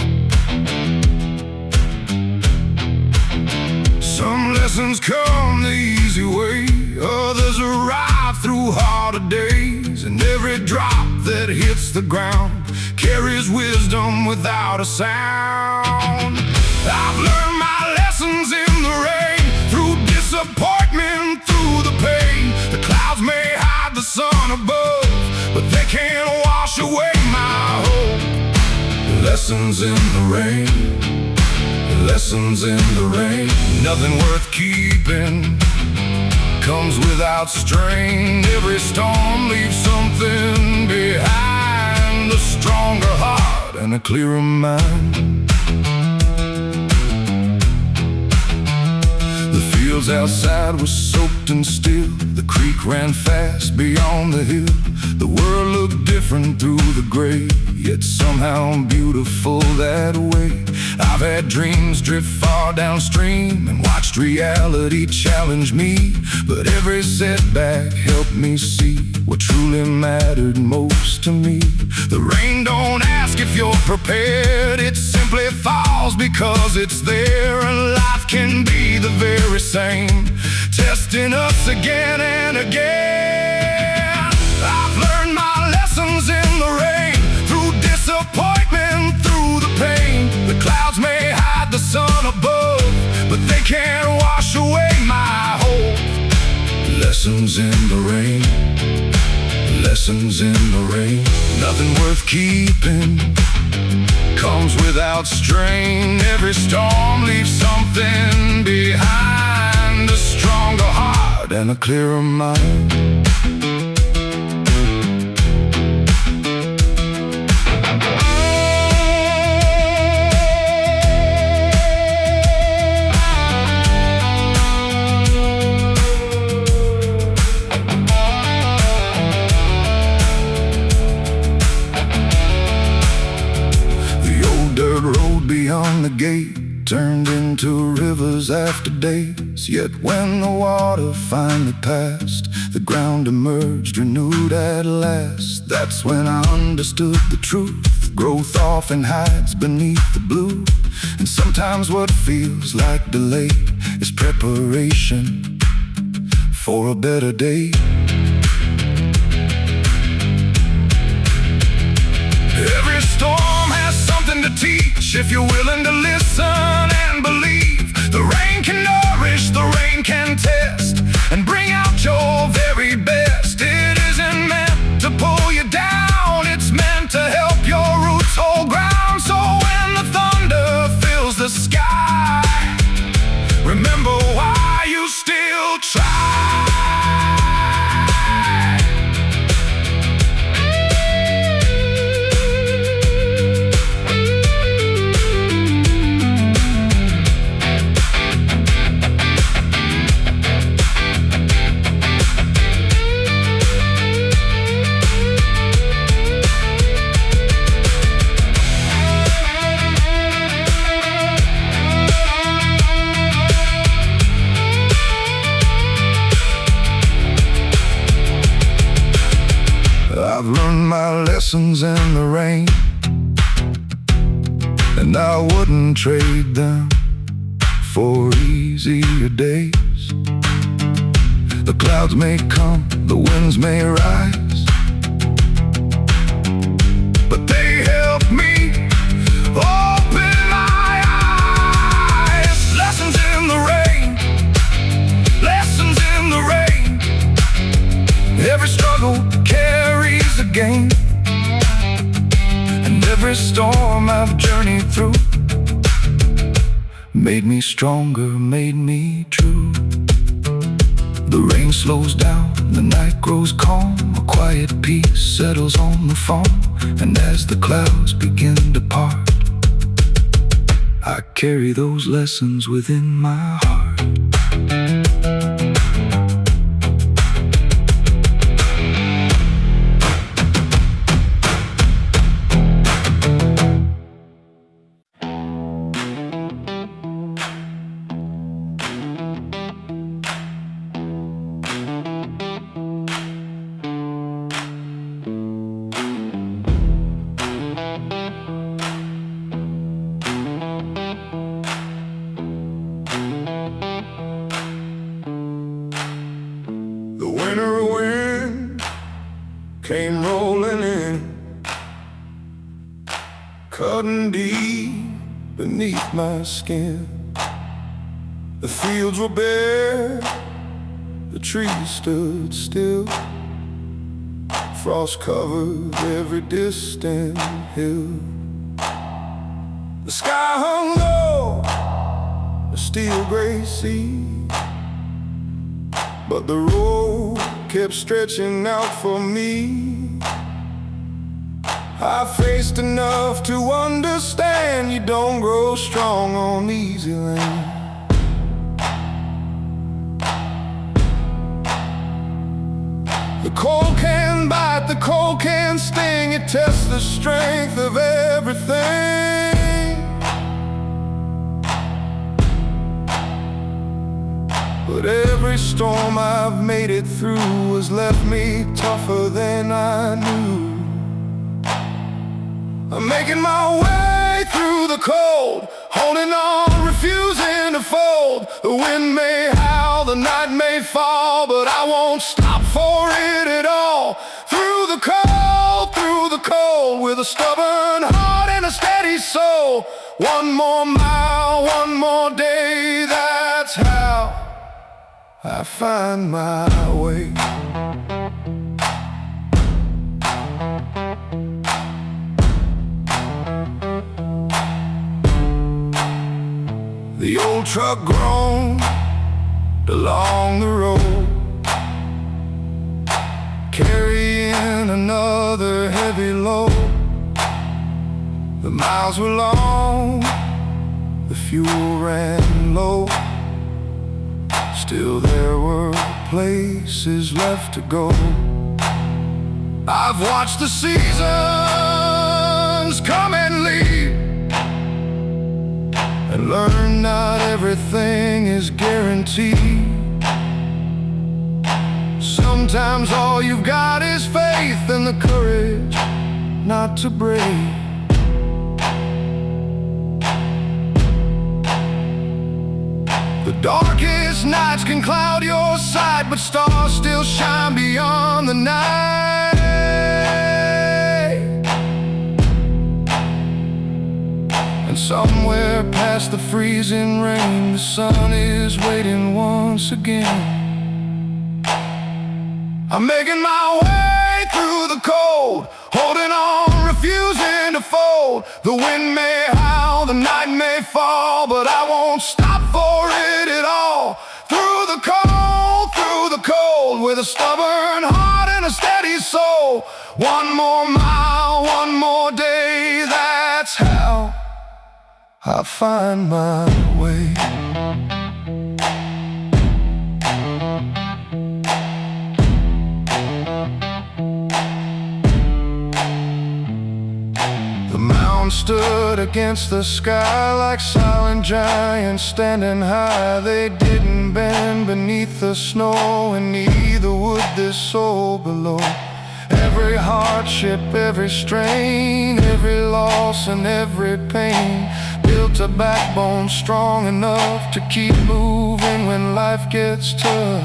Some lessons come the easy way, others arrive through harder days, and every drop that hits the ground carries wisdom without a sound. I've learned my lessons in the rain, through disappointment, through the pain. The clouds may hide the sun above, but they can't wash away my hope. Lessons in the rain, lessons in the rain. Nothing worth keeping comes without strain. Every storm leaves something behind, a stronger heart and a clearer mind. The fields outside were soaked and still, the creek ran fast beyond the hill. The world looked different through the gray, yet somehow beautiful that way. I've had dreams drift far downstream and watched reality challenge me, but every setback helped me see what truly mattered most to me. The rain don't ask if you're prepared, it simply falls because it's there. And life can be the very same, testing us again and again. I've learned my lessons in the rain, through disappointment, through the pain. The clouds may hide the sun above, but they can't wash away my hope. Lessons in the rain, lessons in the rain. Nothing worth keeping comes without strain. Every storm leaves something behind, a stronger heart and a clearer mind. Beyond the gate turned into rivers after days. Yet when the water finally passed, the ground emerged renewed at last. That's when I understood the truth. Growth often hides beneath the blue, and sometimes what feels like delay is preparation for a better day. Every storm has something to teach, if you're willing to listen and believe. The rain can nourish, the rain can test, and bring out your very best. It isn't meant to pull you down, it's meant to help your roots hold ground. So when the thunder fills the sky, remember why you still try. I've learned my lessons in the rain, and I wouldn't trade them for easier days. The clouds may come, the winds may rise, but they help me open my eyes. Lessons in the rain, lessons in the rain. Every struggle carries a gain, and every storm I've journeyed through made me stronger, made me true. The rain slows down, the night grows calm, a quiet peace settles on the farm. And as the clouds begin to part, I carry those lessons within my heart. Winter wind came rolling in, cutting deep beneath my skin. The fields were bare, the trees stood still, frost covered every distant hill. The sky hung low, a steel gray sea, but the road kept stretching out for me. I faced enough to understand you don't grow strong on easy land. The cold can bite, the cold can sting, it tests the strength of everything. But every storm I've made it through has left me tougher than I knew. I'm making my way through the cold, holding on, refusing to fold. The wind may howl, the night may fall, but I won't stop for it at all. Through the cold, with a stubborn heart and a steady soul. One more mile, one more day, that's how I find my way. The old truck groaned along the road, carrying another heavy load. The miles were long, the fuel ran low, still there were places left to go. I've watched the seasons come and leave, and learned not everything is guaranteed. Sometimes all you've got is faith and the courage not to break. The darkest nights can cloud your sight, but stars still shine beyond the night. And somewhere past the freezing rain, the sun is waiting once again. I'm making my way through the cold, holding on, refusing to fold. The wind may howl, the night may fall, but I won't stop for it at all. Through the cold, with a stubborn heart and a steady soul. One more mile, one more day, that's how I find my way. The mountain stood against the sky like silent giants standing high. They didn't bend beneath the snow, and neither would this soul below. Every hardship, every strain, every loss and every pain built needs a backbone strong enough to keep moving when life gets tough.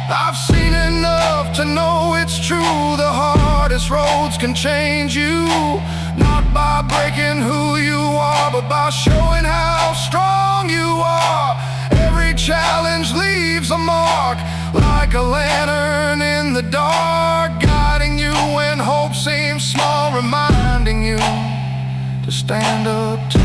I've seen enough to know it's true. The hardest roads can change you, not by breaking who you are, but by showing how strong you are. Every challenge leaves a mark, like a lantern in the dark, guiding you when hope seems small, reminding you to stand up tall.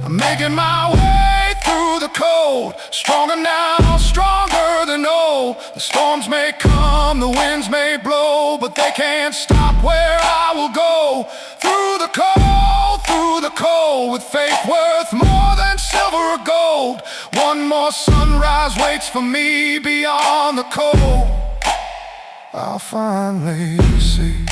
Making my way through the cold, stronger now, stronger than old. The storms may come, the winds may blow, but they can't stop where I will go. Through the cold, with faith worth more than silver or gold. One more sunrise waits for me beyond the cold. I'll finally see.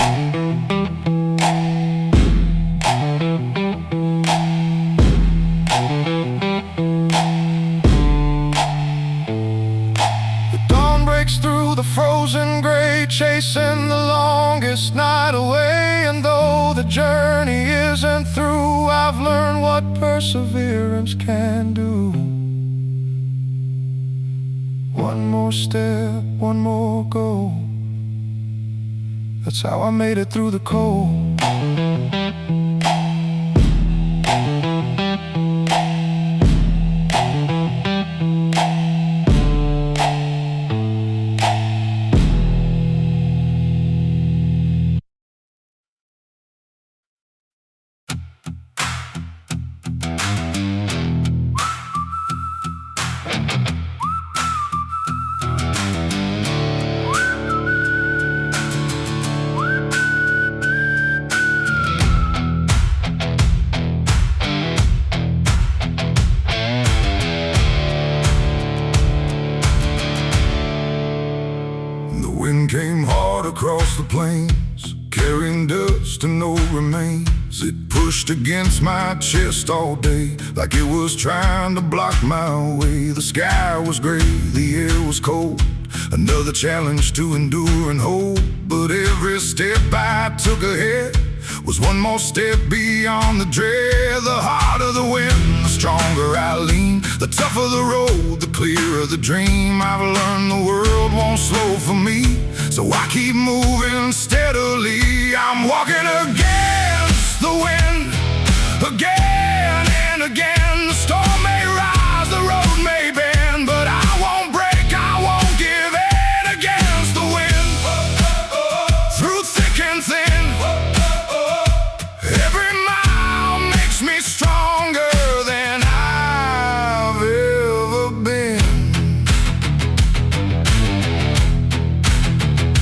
Through the frozen gray, chasing the longest night away. And though the journey isn't through, I've learned what perseverance can do. One more step, one more goal. That's how I made it through the cold. Came hard across the plains, carrying dust and no remains. It pushed against my chest all day, like it was trying to block my way. The sky was gray, the air was cold, another challenge to endure and hold. But every step I took ahead was one more step beyond the dread. The harder the wind, the stronger I lean, the tougher the road, the clearer the dream. I've learned the world won't slow for me, so I keep moving steadily. I'm walking against the wind, again and again. The storm may rise, the road may bend, but I won't break, I won't give in against the wind. Through thick and thin, every mile makes me stronger than I've ever been.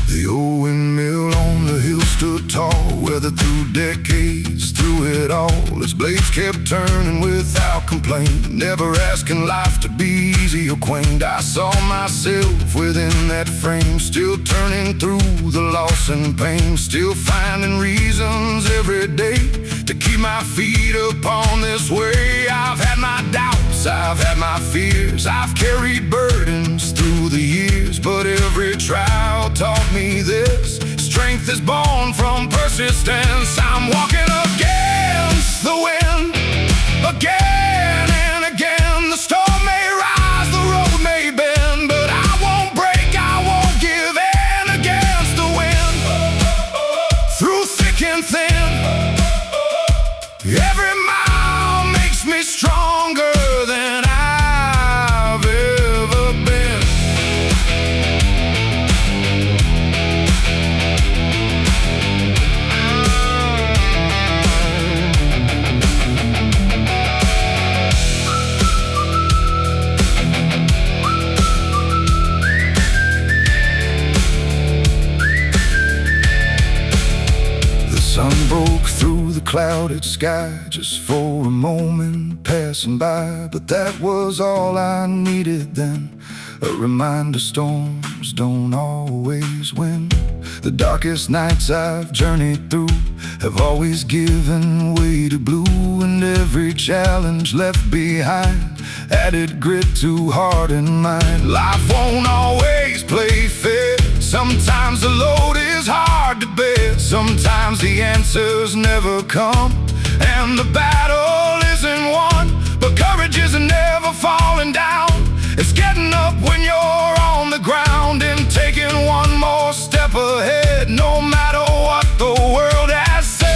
The old windmill on the hill stood tall, weathered through decades, through it all. Its blades kept turning without complaint, never asking life to be easy or quaint. I saw myself within that frame, still turning through the loss and pain, still finding reasons every day to keep my feet upon this way. I've had my doubts, I've had my fears, I've carried burdens through the years, but every trial taught me this: strength is born from persistence. I'm walking against the wind, again and again. The storm may rise, the road may bend, but I won't break, I won't give in against the wind. Through thick and thin, every mile makes me stronger than I've ever been. clouded sky just for a moment passing by. But that was all I needed then, a reminder storms don't always win. The darkest nights I've journeyed through have always given way to blue, and every challenge left behind added grit to heart and mind. Life won't always play fair. Sometimes the load is hard to bear. Sometimes the answers never come, and the battle isn't won. But courage isn't never falling down. It's getting up when you're on the ground and taking one more step ahead, no matter what the world has said.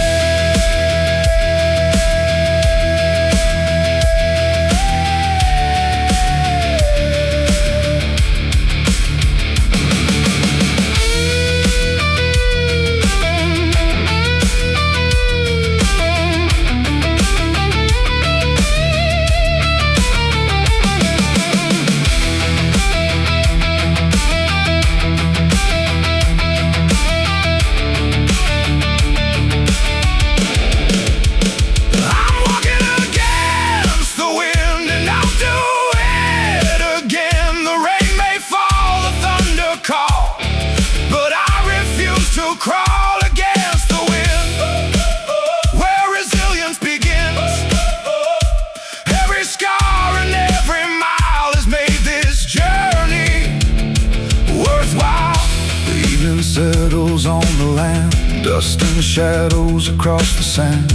Crawl against the wind, where resilience begins. Every scar and every mile has made this journey worthwhile. The evening settles on the land, dust and shadows across the sand.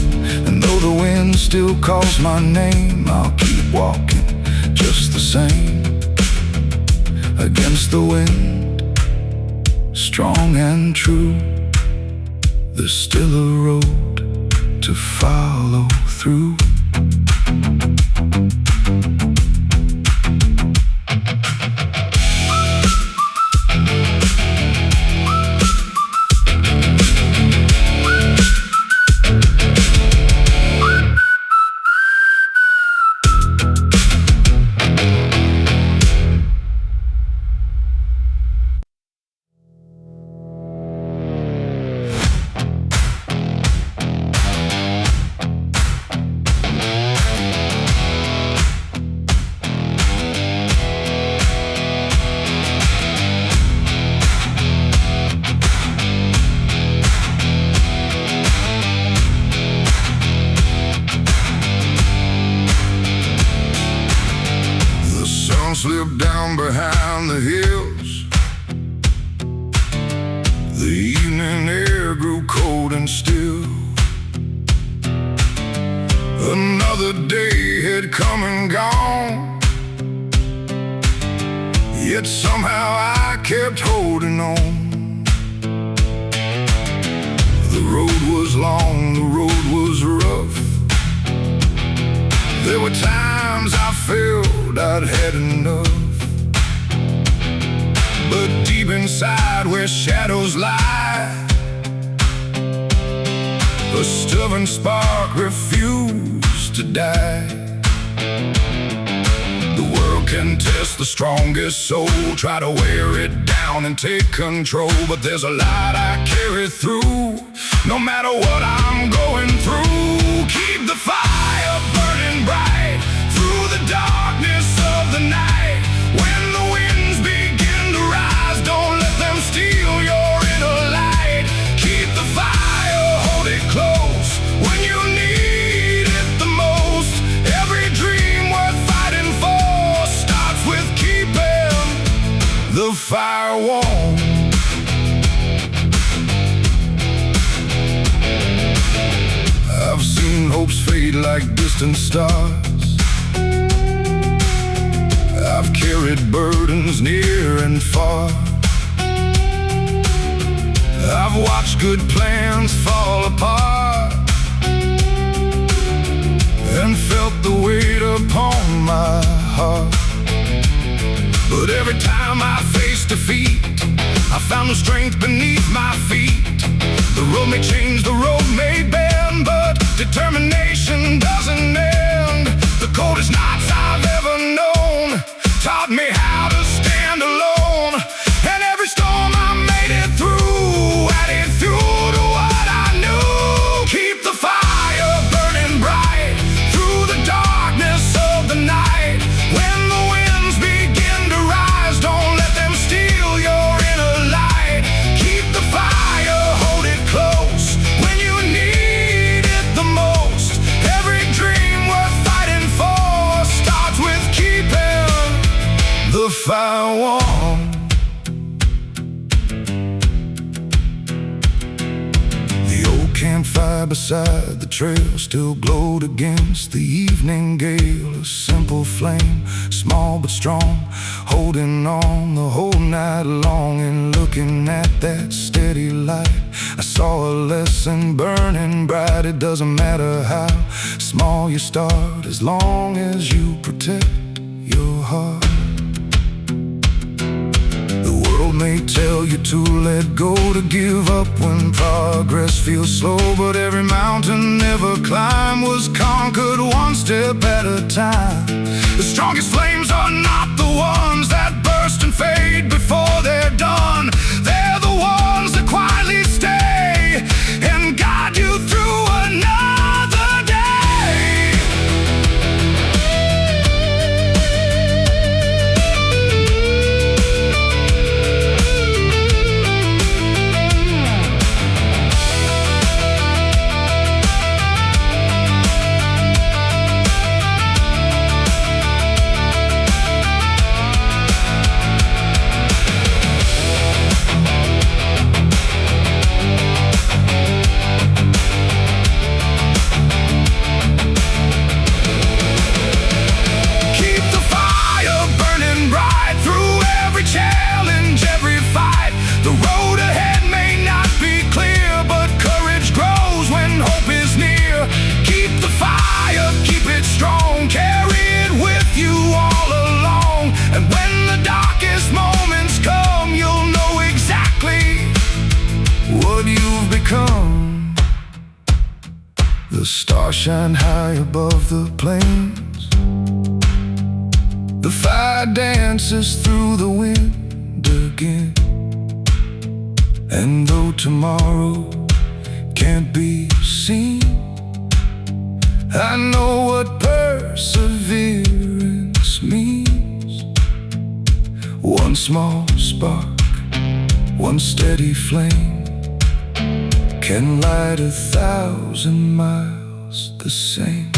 And though the wind still calls my name, I'll keep walking just the same. Against the wind, strong and true, there's still a road to follow through. Slipped down behind the hills. The evening air grew cold and still. Another day had come and gone, yet somehow I kept holding on. The road was long, the road was rough. There were times I felt I'd had enough. But deep inside where shadows lie, a stubborn spark refused to die. The world can test the strongest soul, try to wear it down and take control. But there's a light I carry through, no matter what I'm going through. Keep the fire burning bright through the darkness of the night. When the winds begin to rise, don't let them steal your inner light. Keep the fire, hold it close when you need it the most. Every dream worth fighting for starts with keeping the fire warm. I've seen hopes fade like distant stars. I've carried burdens near and far. I've watched good plans fall apart and felt the weight upon my heart. But every time I faced defeat, I found the strength beneath my feet. The road may change, the road may bend, but determination doesn't end. The coldest nights I've ever known taught me how to stand alone. And every storm I made it through, added fuel to what I knew. Keep the fire on. The old campfire beside the trail still glowed against the evening gale. A simple flame, small but strong, holding on the whole night long. And looking at that steady light, I saw a lesson burning bright. It doesn't matter how small you start, as long as you protect your heart. The world may tell you to let go, to give up when progress feels slow, but every mountain never climbed was conquered one step at a time. The strongest flames are not the ones that burst and fade before they're done. They're the ones that quietly stay and guide you through another day. Challenge, every fight. The road ahead may not be clear, but courage grows when hope is near. Keep the fire, keep it strong, carry it with you all along. And when the darkest moments come, you'll know exactly what you've become. The stars shine high above the plains, the fire dances through the wind again. And though tomorrow can't be seen, I know what perseverance means. One small spark, one steady flame, can light 1,000 miles the same.